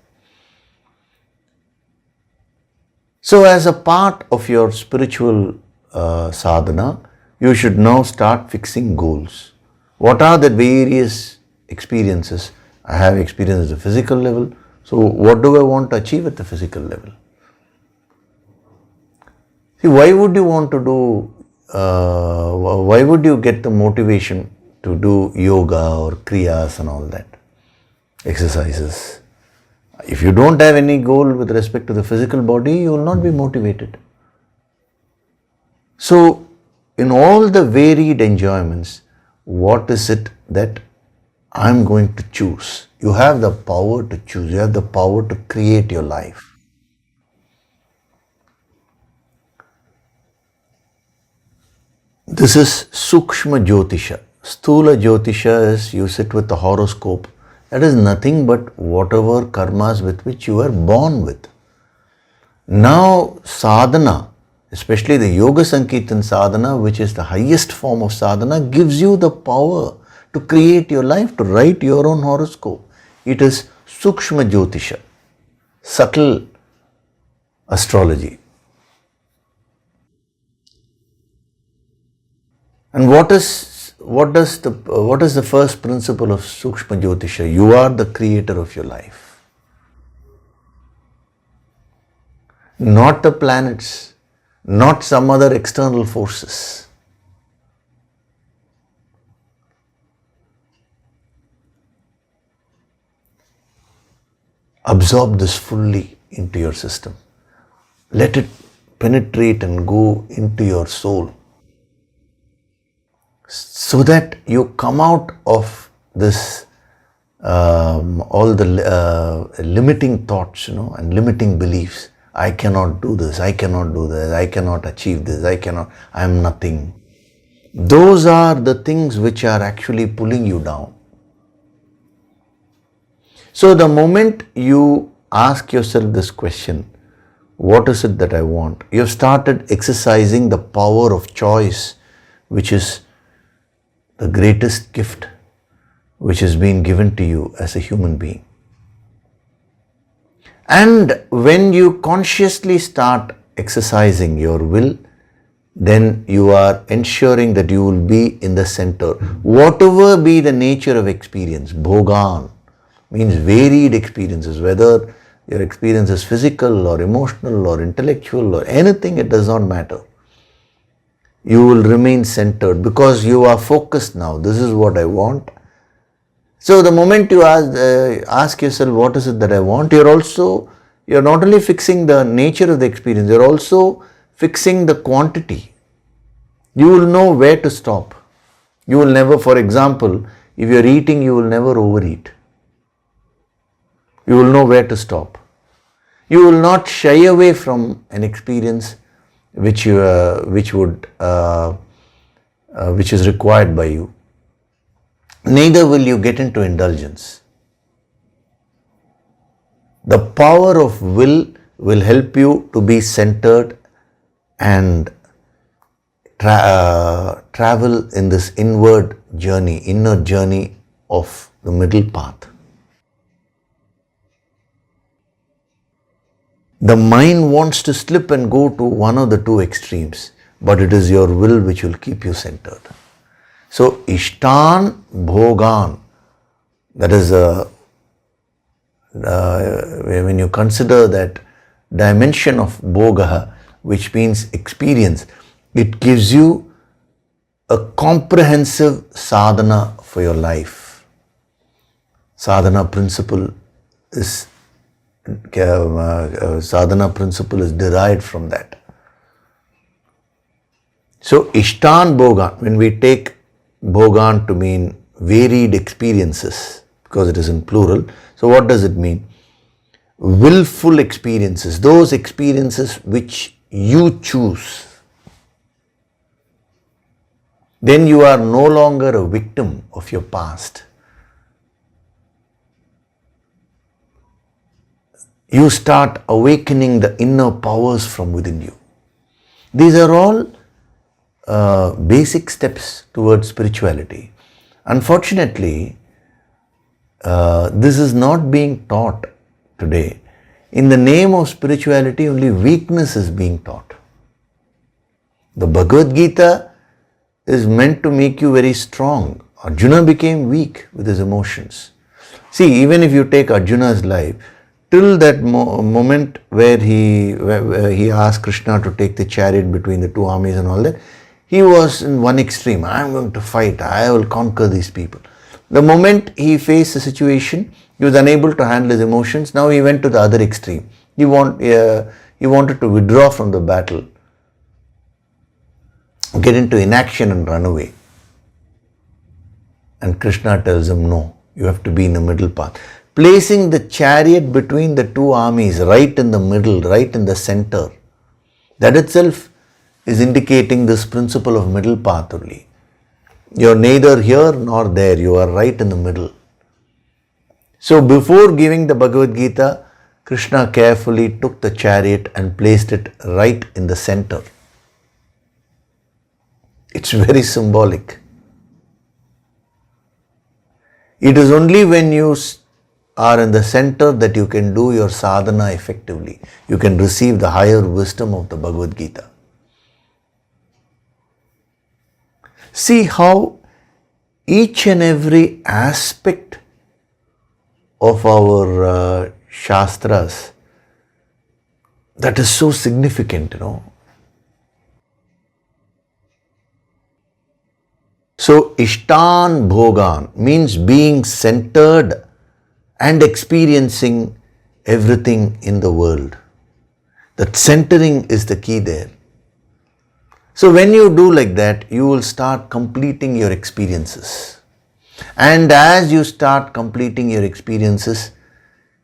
So, as a part of your spiritual sadhana, you should now start fixing goals. What are the various experiences? I have experience at the physical level. So, what do I want to achieve at the physical level? See, why would you want to do, why would you get the motivation to do yoga or kriyas and all that? Exercises. If you don't have any goal with respect to the physical body, you will not be motivated. So, in all the varied enjoyments, what is it that I'm going to choose? You have the power to choose. You have the power to create your life. This is Sukshma Jyotisha. Sthula Jyotisha is you sit with the horoscope. That is nothing but whatever karmas with which you were born with. Now, sadhana, especially the Yoga Sankirtan sadhana, which is the highest form of sadhana, gives you the power to create your life, to write your own horoscope. It is Sukshma Jyotisha, subtle astrology. And what is the first principle of Sukshma Jyotisha? You are the creator of your life. Not the planets, not some other external forces. Absorb this fully into your system. Let it penetrate and go into your soul, so that you come out of this all the limiting thoughts, and limiting beliefs. I cannot do this, I cannot do this, I cannot achieve this, I am nothing. Those are the things which are actually pulling you down. So the moment you ask yourself this question, what is it that I want? You have started exercising the power of choice, which is the greatest gift which has been given to you as a human being. And when you consciously start exercising your will, then you are ensuring that you will be in the center. Whatever be the nature of experience, Bhogan means varied experiences, whether your experience is physical or emotional or intellectual or anything, it does not matter. You will remain centered because you are focused now. This is what I want. So the moment you ask yourself, what is it that I want, you're not only fixing the nature of the experience, you're also fixing the quantity. You will know where to stop. You will never, for example, if you're eating, you will never overeat. You will know where to stop. You will not shy away from an experience which is required by you. Neither will you get into indulgence. The power of will help you to be centered and travel in this inner journey of the middle path. The mind wants to slip and go to one of the two extremes, but it is your will which will keep you centered. So, Ishtan Bhogan, that is when you consider that dimension of Bhoga, which means experience, it gives you a comprehensive sadhana for your life. Sadhana principle is derived from that. So, Ishtan Bhogan, when we take Bhogan to mean varied experiences, because it is in plural, so what does it mean? Willful experiences, those experiences which you choose. Then you are no longer a victim of your past. You start awakening the inner powers from within you. These are all basic steps towards spirituality. Unfortunately, this is not being taught today. In the name of spirituality, only weakness is being taught. The Bhagavad Gita is meant to make you very strong. Arjuna became weak with his emotions. See, even if you take Arjuna's life, till that moment where he asked Krishna to take the chariot between the two armies and all that, he was in one extreme. I am going to fight. I will conquer these people. The moment he faced the situation, he was unable to handle his emotions. Now he went to the other extreme. He wanted to withdraw from the battle, get into inaction and run away. And Krishna tells him, no, you have to be in the middle path. Placing the chariot between the two armies, right in the middle, right in the center, that itself is indicating this principle of middle path only. You are neither here nor there, you are right in the middle. So before giving the Bhagavad Gita, Krishna carefully took the chariot and placed it right in the center. It's very symbolic. It is only when you are in the center that you can do your sadhana effectively. You can receive the higher wisdom of the Bhagavad Gita. See how each and every aspect of our Shastras, that is so significant, So, Ishtan Bhogan means being centered and experiencing everything in the world. That centering is the key there. So when you do like that, you will start completing your experiences. And as you start completing your experiences,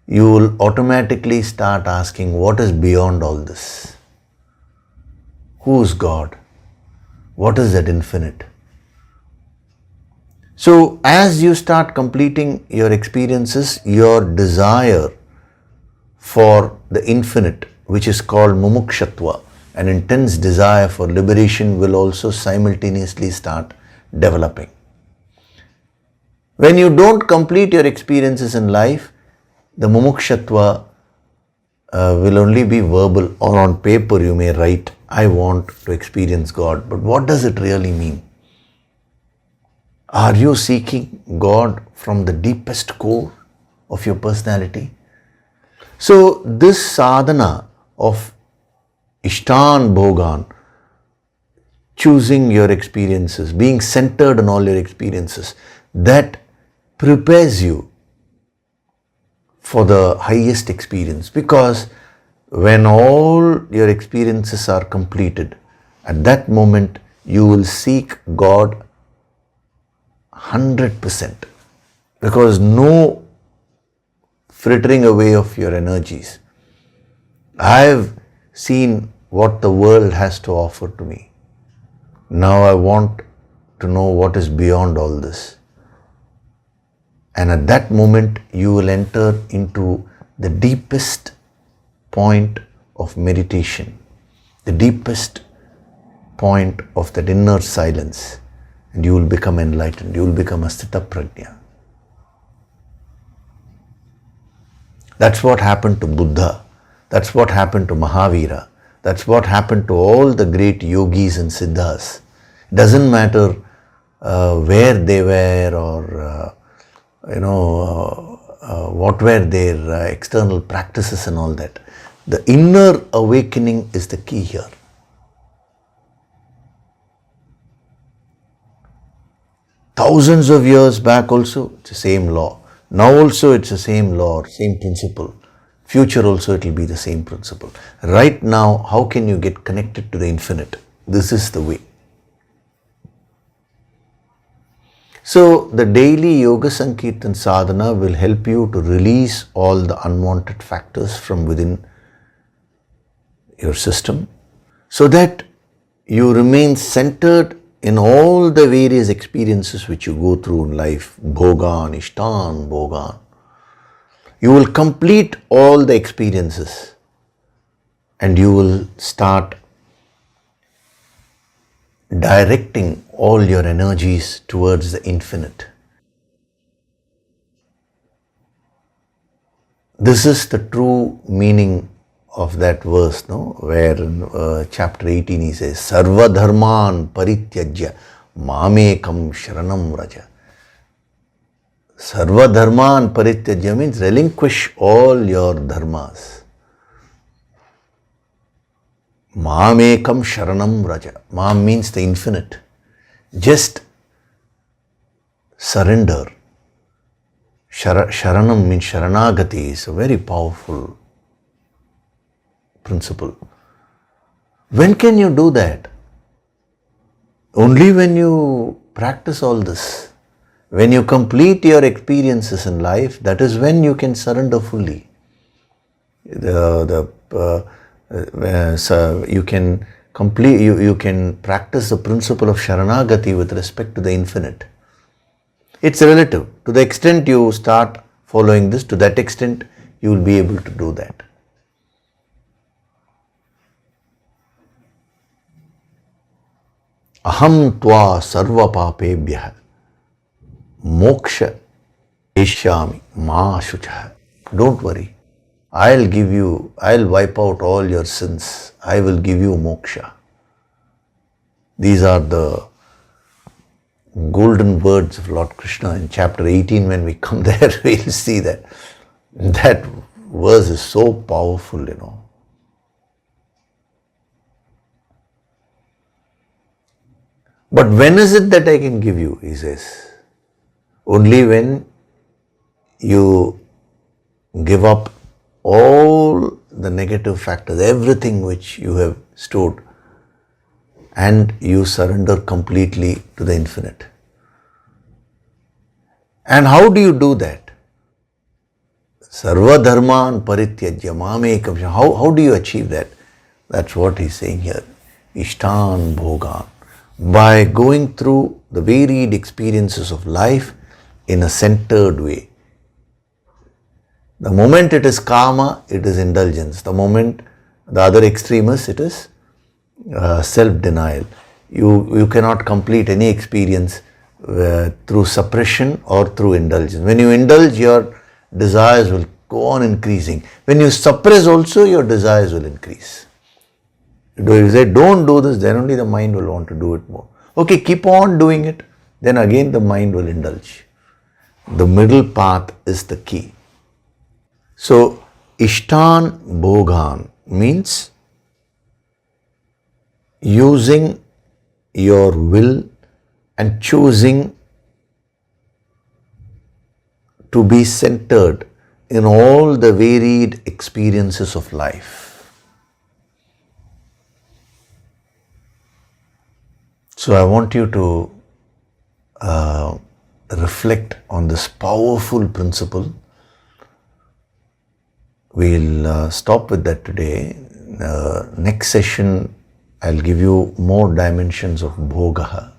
you will automatically start asking, what is beyond all this? Who is God? What is that infinite? So as you start completing your experiences, your desire for the infinite, which is called mumukshatva, an intense desire for liberation, will also simultaneously start developing. When you don't complete your experiences in life, the mumukshatva will only be verbal, or on paper you may write, I want to experience God. But what does it really mean? Are you seeking God from the deepest core of your personality? So this sadhana of Ishtan Bhogan choosing your experiences, being centered on all your experiences, that prepares you for the highest experience. Because when all your experiences are completed, at that moment you will seek God 100%, because no frittering away of your energies. I've seen what the world has to offer to me. Now I want to know what is beyond all this. And at that moment, you will enter into the deepest point of meditation, the deepest point of that inner silence, and you will become enlightened. You will become a Sthita Prajna. That's what happened to Buddha. That's what happened to Mahavira. That's what happened to all the great yogis and siddhas. It doesn't matter where they were or what were their external practices and all that. The inner awakening is the key here. Thousands of years back also, it's the same law. Now also it's the same law, same principle. Future also it will be the same principle. Right now, how can you get connected to the infinite? This is the way. So the daily Yoga Sankirtan sadhana will help you to release all the unwanted factors from within your system, so that you remain centered in all the various experiences which you go through in life. Bhoga, Ishtan, Bhoga. You will complete all the experiences and you will start directing all your energies towards the infinite. This is the true meaning of that verse, no? Where in chapter 18 he says, Sarva dharman parityajya mamekam sharanam raja. Sarva dharman parityajya means relinquish all your dharmas. Mamekam sharanam raja. Mam means the infinite. Just surrender. Sharanam means sharanagati is a very powerful principle. When can you do that? Only when you practice all this. When you complete your experiences in life, that is when you can surrender fully. You can complete. You can practice the principle of Sharanagati with respect to the infinite. It's relative. To the extent you start following this, to that extent you will be able to do that. Aham tva sarva papebhyah moksha eshyami ma shuchah. Don't worry. I'll wipe out all your sins. I will give you moksha. These are the golden words of Lord Krishna in chapter 18. When we come there, we'll see that. That verse is so powerful, But when is it that I can give you? He says, only when you give up all the negative factors, everything which you have stored, and you surrender completely to the infinite. And how do you do that? Sarva dharman parityajya mamekam. How do you achieve that? That's what he's saying here. Ishtan bhogan. By going through the varied experiences of life in a centered way. The moment it is kama, it is indulgence. The moment the other extreme is, it is self-denial. You cannot complete any experience through suppression or through indulgence. When you indulge, your desires will go on increasing. When you suppress also, your desires will increase. If you say, don't do this, then only the mind will want to do it more. Okay, keep on doing it, then again the mind will indulge. The middle path is the key. So, Ishtan Bhogan means using your will and choosing to be centered in all the varied experiences of life. So I want you to reflect on this powerful principle. We'll stop with that today. Next session, I'll give you more dimensions of Bhoga.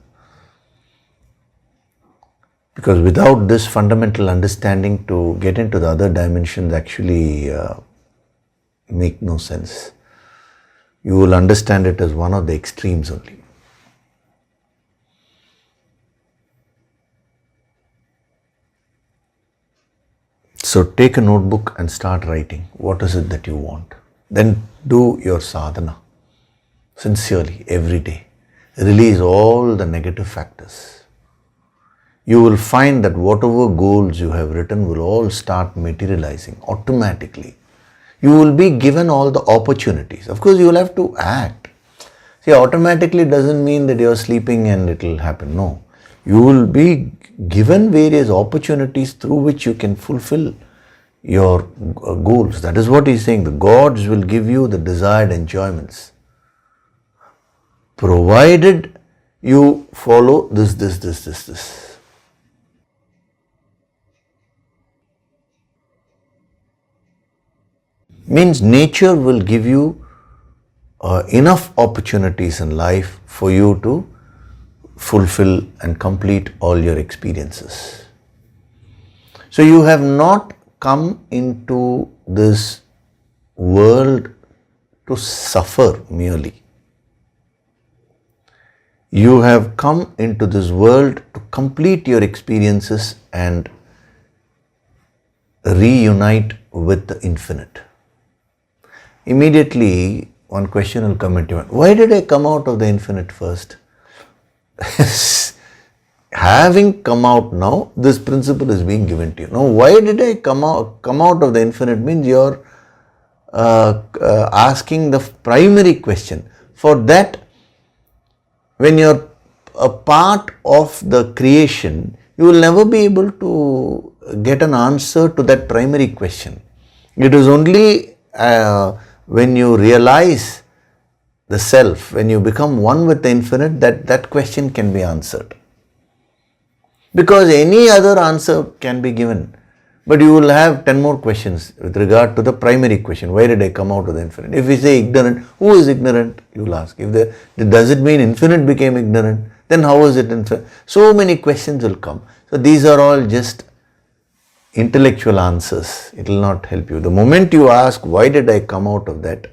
Because without this fundamental understanding, to get into the other dimensions actually make no sense. You will understand it as one of the extremes only. So take a notebook and start writing. What is it that you want? Then do your sadhana sincerely every day. Release all the negative factors. You will find that whatever goals you have written will all start materializing automatically. You will be given all the opportunities. Of course, you will have to act. See, automatically doesn't mean that you are sleeping and it will happen. No. You will be given various opportunities through which you can fulfill your goals. That is what he's saying. The gods will give you the desired enjoyments, provided you follow this. Means nature will give you enough opportunities in life for you to fulfill and complete all your experiences. So you have not come into this world to suffer merely. You have come into this world to complete your experiences and reunite with the infinite. Immediately, one question will come into mind. Why did I come out of the infinite first? Having come out now, this principle is being given to you. Now, why did I come out of the infinite means you're asking the primary question. For that, when you're a part of the creation, you will never be able to get an answer to that primary question. It is only when you realize the self, when you become one with the infinite, that question can be answered. Because any other answer can be given. But you will have 10 more questions with regard to the primary question. Why did I come out of the infinite? If we say ignorant, who is ignorant? You will ask. Does it mean infinite became ignorant? Then how is it infinite? So many questions will come. So these are all just intellectual answers. It will not help you. The moment you ask, why did I come out of that?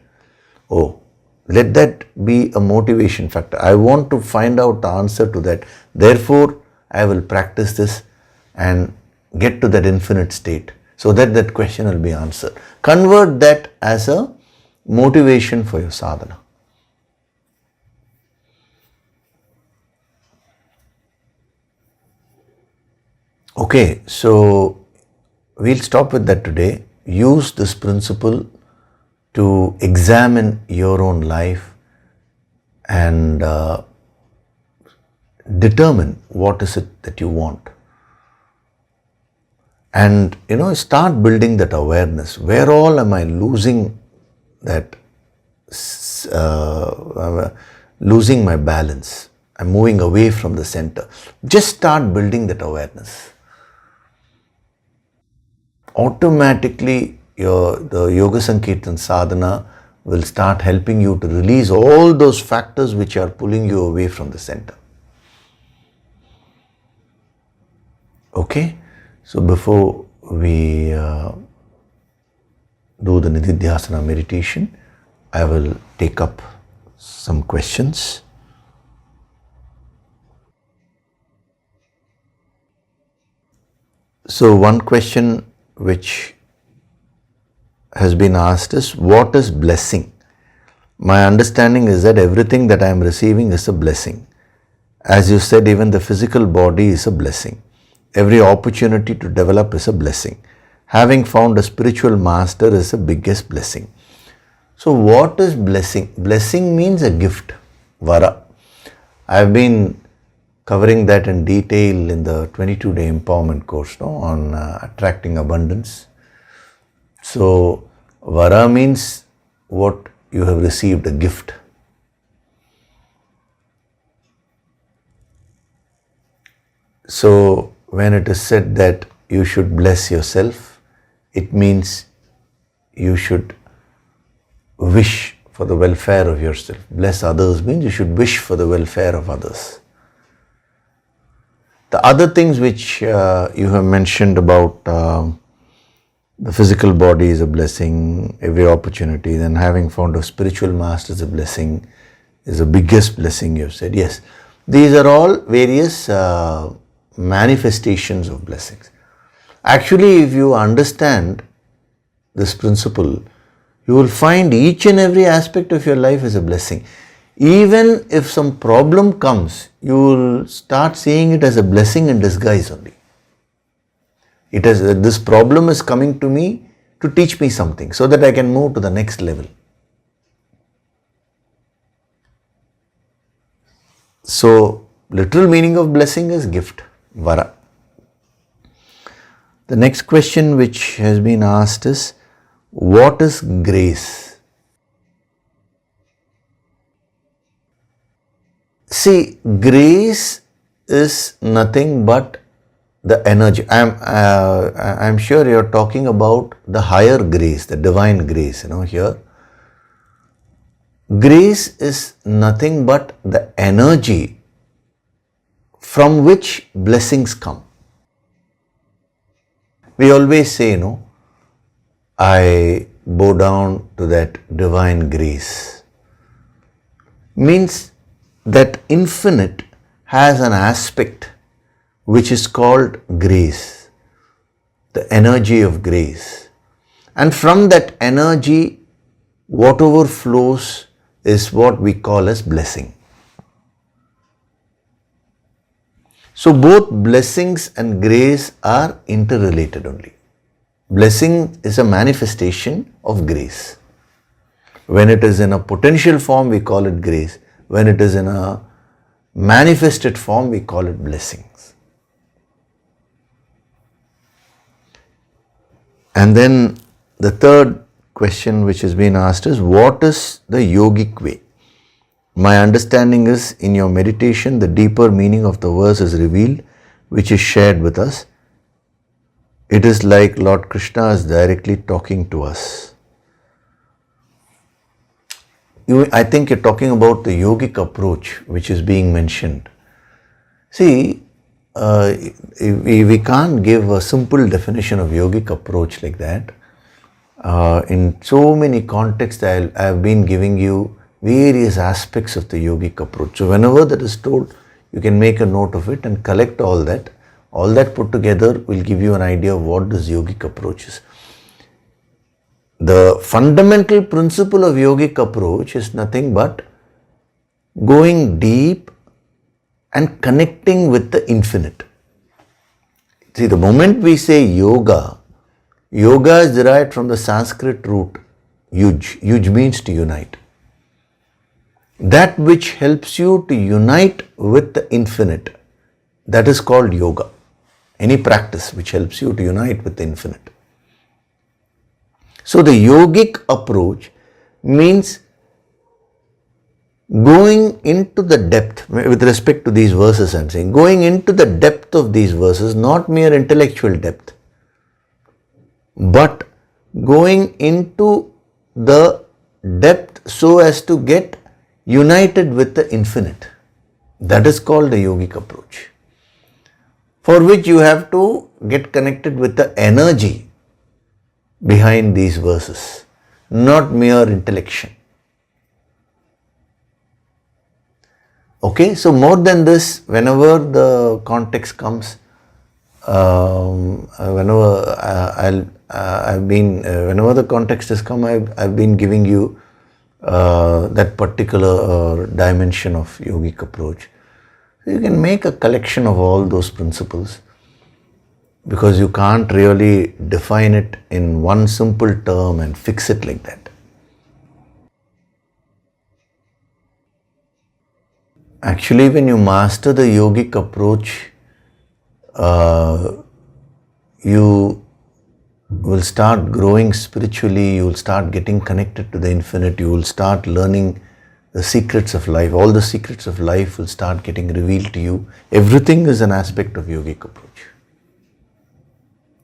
Oh, let that be a motivation factor. I want to find out the answer to that. Therefore, I will practice this and get to that infinite state so that that question will be answered. Convert that as a motivation for your sadhana. Okay, so we'll stop with that today. Use this principle to examine your own life and determine what is it that you want. And start building that awareness. Where all am I losing that, losing my balance? I'm moving away from the center. Just start building that awareness. Automatically, the Yoga Sankirtan sadhana will start helping you to release all those factors which are pulling you away from the center. Okay? So before we do the Nididhyasana meditation, I will take up some questions. So one question which has been asked is, what is blessing? My understanding is that everything that I am receiving is a blessing. As you said, even the physical body is a blessing. Every opportunity to develop is a blessing. Having found a spiritual master is the biggest blessing. So what is blessing? Blessing means a gift, vara. I've been covering that in detail in the 22-day empowerment course on attracting abundance. So, vara means what you have received, a gift. So, when it is said that you should bless yourself, it means you should wish for the welfare of yourself. Bless others means you should wish for the welfare of others. The other things which you have mentioned about the physical body is a blessing, every opportunity, then having found a spiritual master is a blessing, is the biggest blessing you have said. Yes, these are all various manifestations of blessings. Actually, if you understand this principle, you will find each and every aspect of your life is a blessing. Even if some problem comes, you will start seeing it as a blessing in disguise only. It is this problem is coming to me to teach me something so that I can move to the next level. So, literal meaning of blessing is gift, vara. The next question which has been asked is, what is grace? See, grace is nothing but the energy. I'm sure you're talking about the higher grace, the divine grace, here. Grace is nothing but the energy from which blessings come. We always say, I bow down to that divine grace. Means that infinite has an aspect which is called grace, the energy of grace. And from that energy, whatever flows is what we call as blessing. So both blessings and grace are interrelated only. Blessing is a manifestation of grace. When it is in a potential form, we call it grace. When it is in a manifested form, we call it blessings. And then the third question which has been asked is, what is the yogic way? My understanding is, in your meditation, the deeper meaning of the verse is revealed, which is shared with us. It is like Lord Krishna is directly talking to us. I think you're talking about the yogic approach which is being mentioned. See, we can't give a simple definition of yogic approach like that. In so many contexts, I have been giving you various aspects of the yogic approach. So whenever that is told, you can make a note of it and collect all that. All that put together will give you an idea of what this yogic approach is. The fundamental principle of yogic approach is nothing but going deep and connecting with the infinite. See, the moment we say yoga, yoga is derived from the Sanskrit root yuj. Yuj means to unite. That which helps you to unite with the infinite, that is called yoga. Any practice which helps you to unite with the infinite. So the yogic approach means going into the depth, with respect to these verses I'm saying, going into the depth of these verses, not mere intellectual depth, but going into the depth so as to get united with the infinite. That is called the yogic approach, for which you have to get connected with the energy behind these verses, not mere intellection. Okay, so more than this, whenever the context comes, whenever the context has come, I've been giving you that particular dimension of yogic approach. So you can make a collection of all those principles, because you can't really define it in one simple term and fix it like that. Actually, when you master the yogic approach, you will start growing spiritually, you will start getting connected to the infinite, you will start learning the secrets of life. All the secrets of life will start getting revealed to you. Everything is an aspect of yogic approach,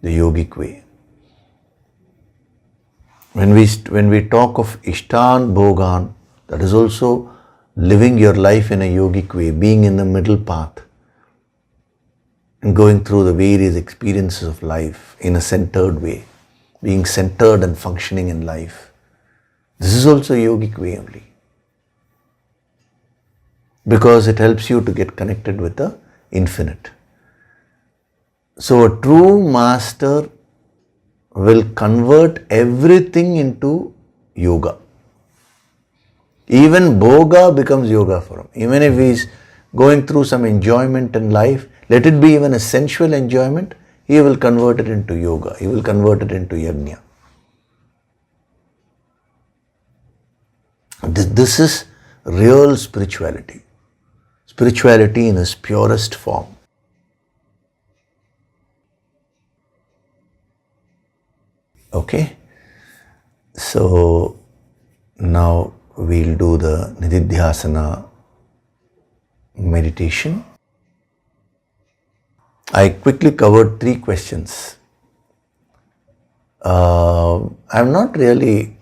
the yogic way. When we talk of Ishtan Bhogan, that is also living your life in a yogic way, being in the middle path and going through the various experiences of life in a centered way, being centered and functioning in life. This is also a yogic way only, because it helps you to get connected with the infinite. So a true master will convert everything into yoga. Even Bhoga becomes yoga for him. Even if he is going through some enjoyment in life, let it be even a sensual enjoyment, he will convert it into yoga. He will convert it into yajna. This is real spirituality. Spirituality in its purest form. Okay? So now we'll do the Nididhyasana meditation. I quickly covered 3 questions. I've not really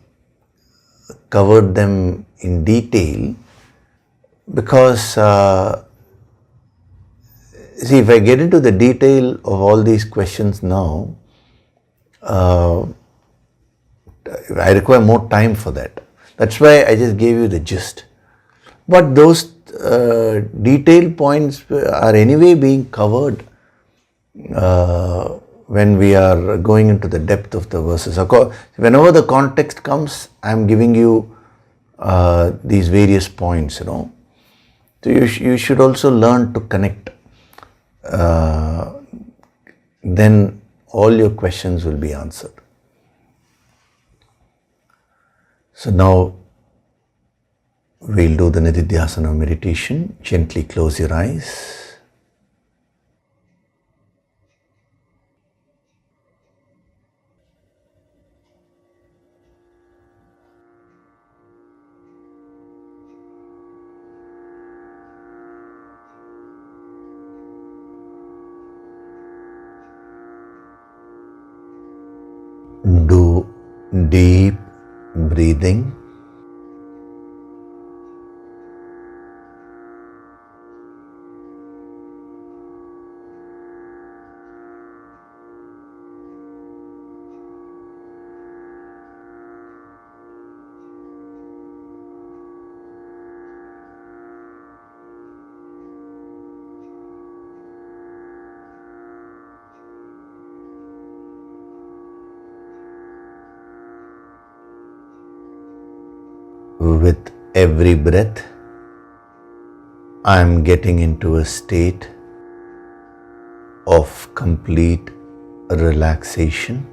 covered them in detail because see, if I get into the detail of all these questions now, I require more time for that. That's why I just gave you the gist. But those detailed points are anyway being covered when we are going into the depth of the verses. Whenever the context comes, I am giving you these various points, So you should also learn to connect. Then all your questions will be answered. So now we'll do the Nididhyasana meditation. Gently close your eyes. Do deep breathing. With every breath, I am getting into a state of complete relaxation.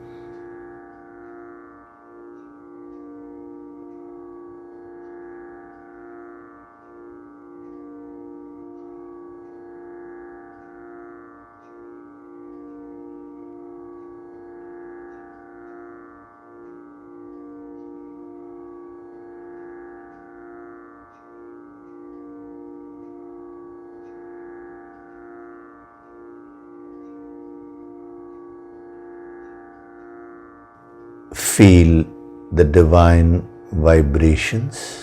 Feel the divine vibrations.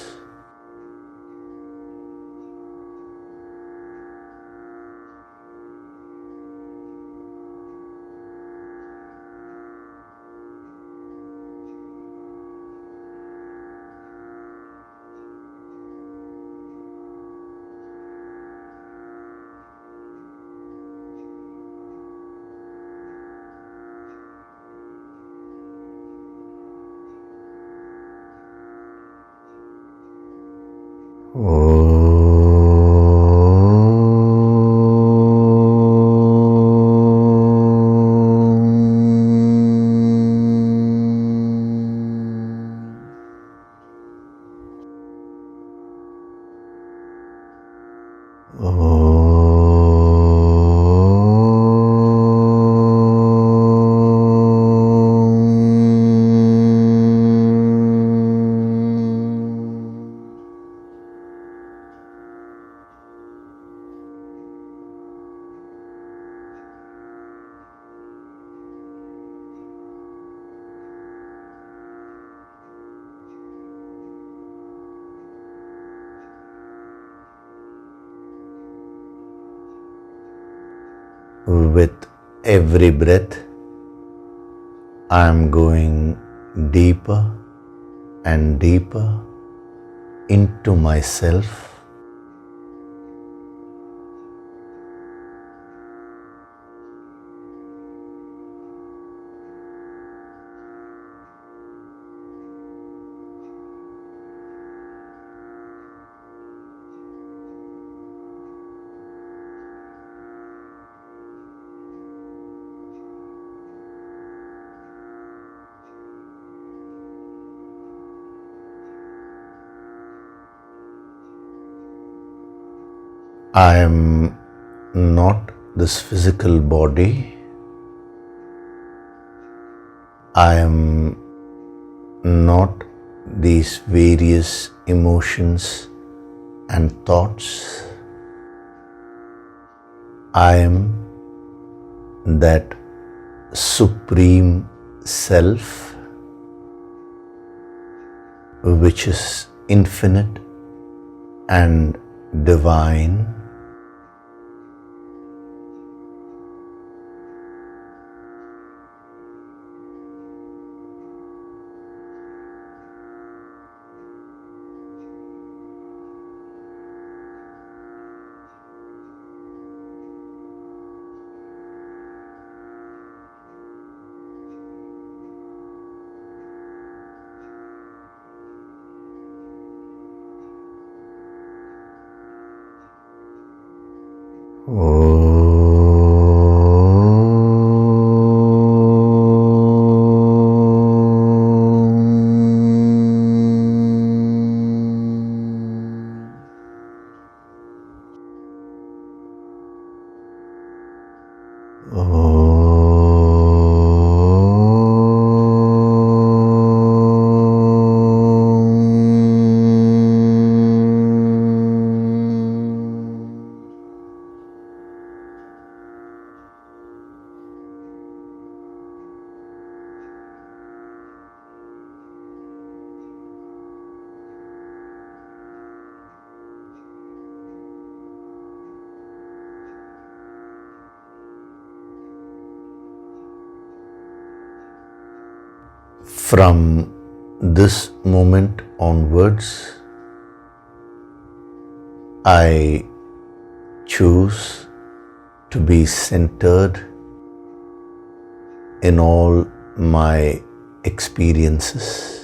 With every breath, I am going deeper and deeper into myself. I am not this physical body. I am not these various emotions and thoughts. I am that Supreme Self which is infinite and divine. From this moment onwards, I choose to be centered in all my experiences.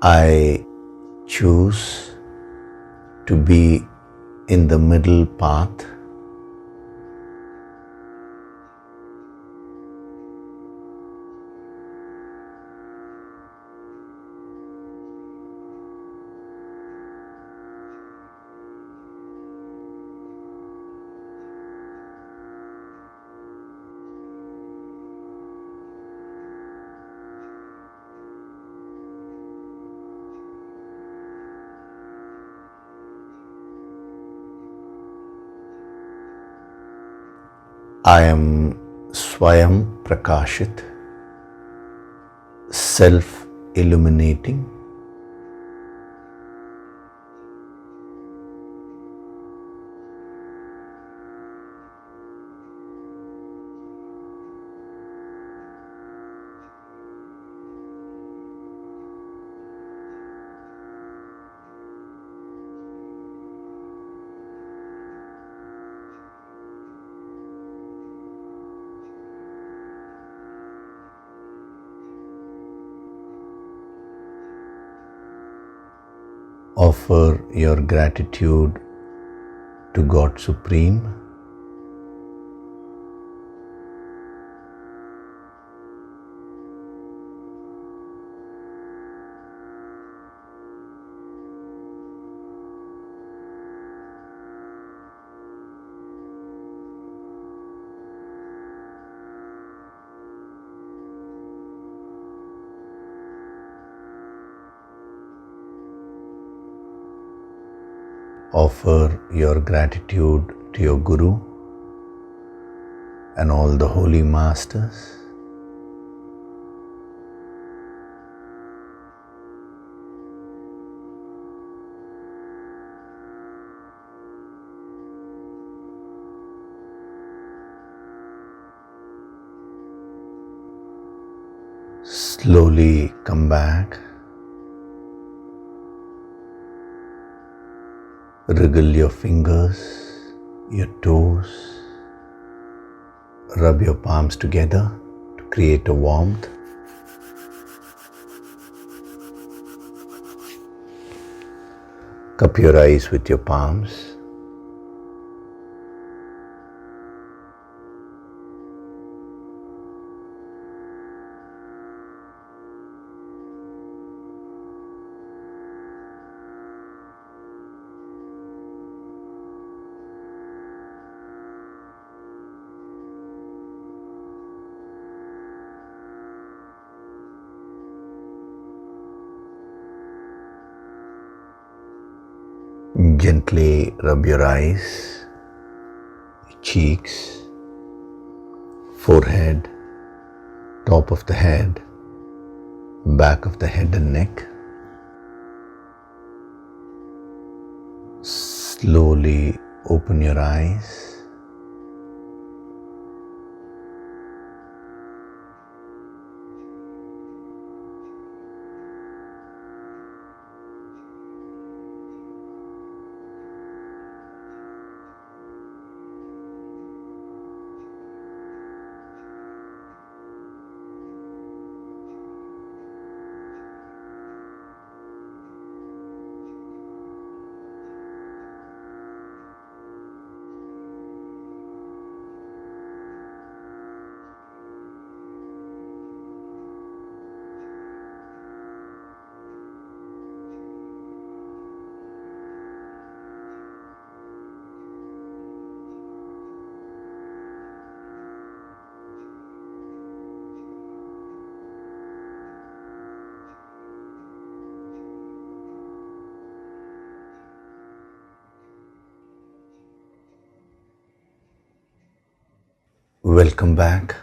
I choose to be in the middle path. I am Swayam Prakashit, self-illuminating. Offer your gratitude to God Supreme. offer your gratitude to your Guru and all the holy masters. Slowly come back. Wriggle your fingers, your toes. Rub your palms together to create a warmth. Cup your eyes with your palms. Gently rub your eyes, cheeks, forehead, top of the head, back of the head and neck. Slowly open your eyes. Welcome back.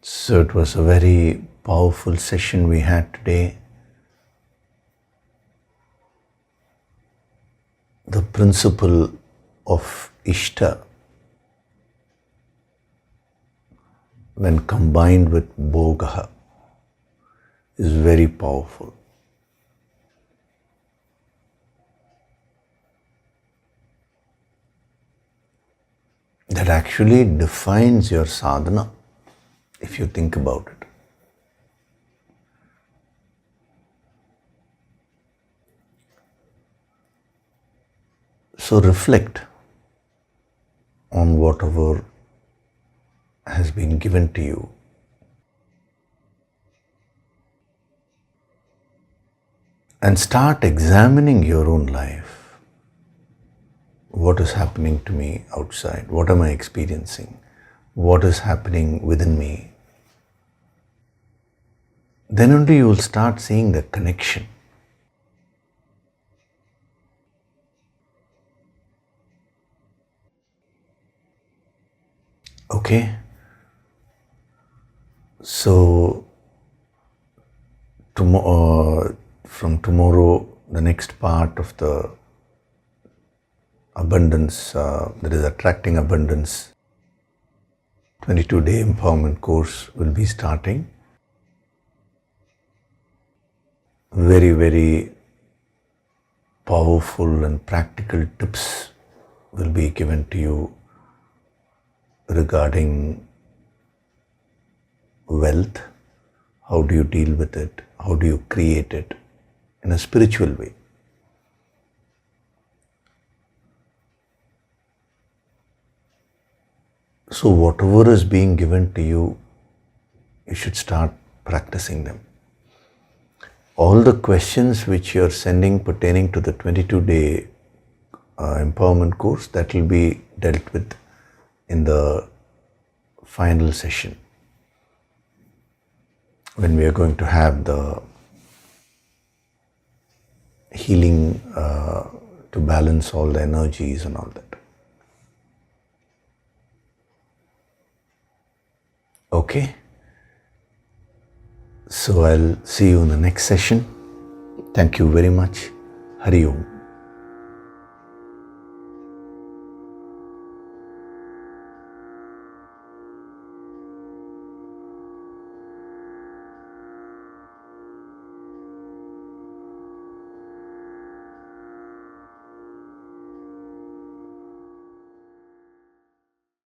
So it was a very powerful session we had today. The principle of Ishta, when combined with Bhoga, is very powerful. That actually defines your sadhana, if you think about it. So reflect on whatever has been given to you. And start examining your own life. What is happening to me outside? What am I experiencing? What is happening within me? Then only you will start seeing the connection. Okay? So, from tomorrow, the next part of the abundance, that is attracting abundance, 22-day empowerment course will be starting. Very, very powerful and practical tips will be given to you regarding wealth. How do you deal with it? How do you create it in a spiritual way? So whatever is being given to you, you should start practicing them. All the questions which you are sending pertaining to the 22-day empowerment course, that will be dealt with in the final session. when we are going to have the healing to balance all the energies and all that. Okay? So I'll see you in the next session. Thank you very much. Hari Om.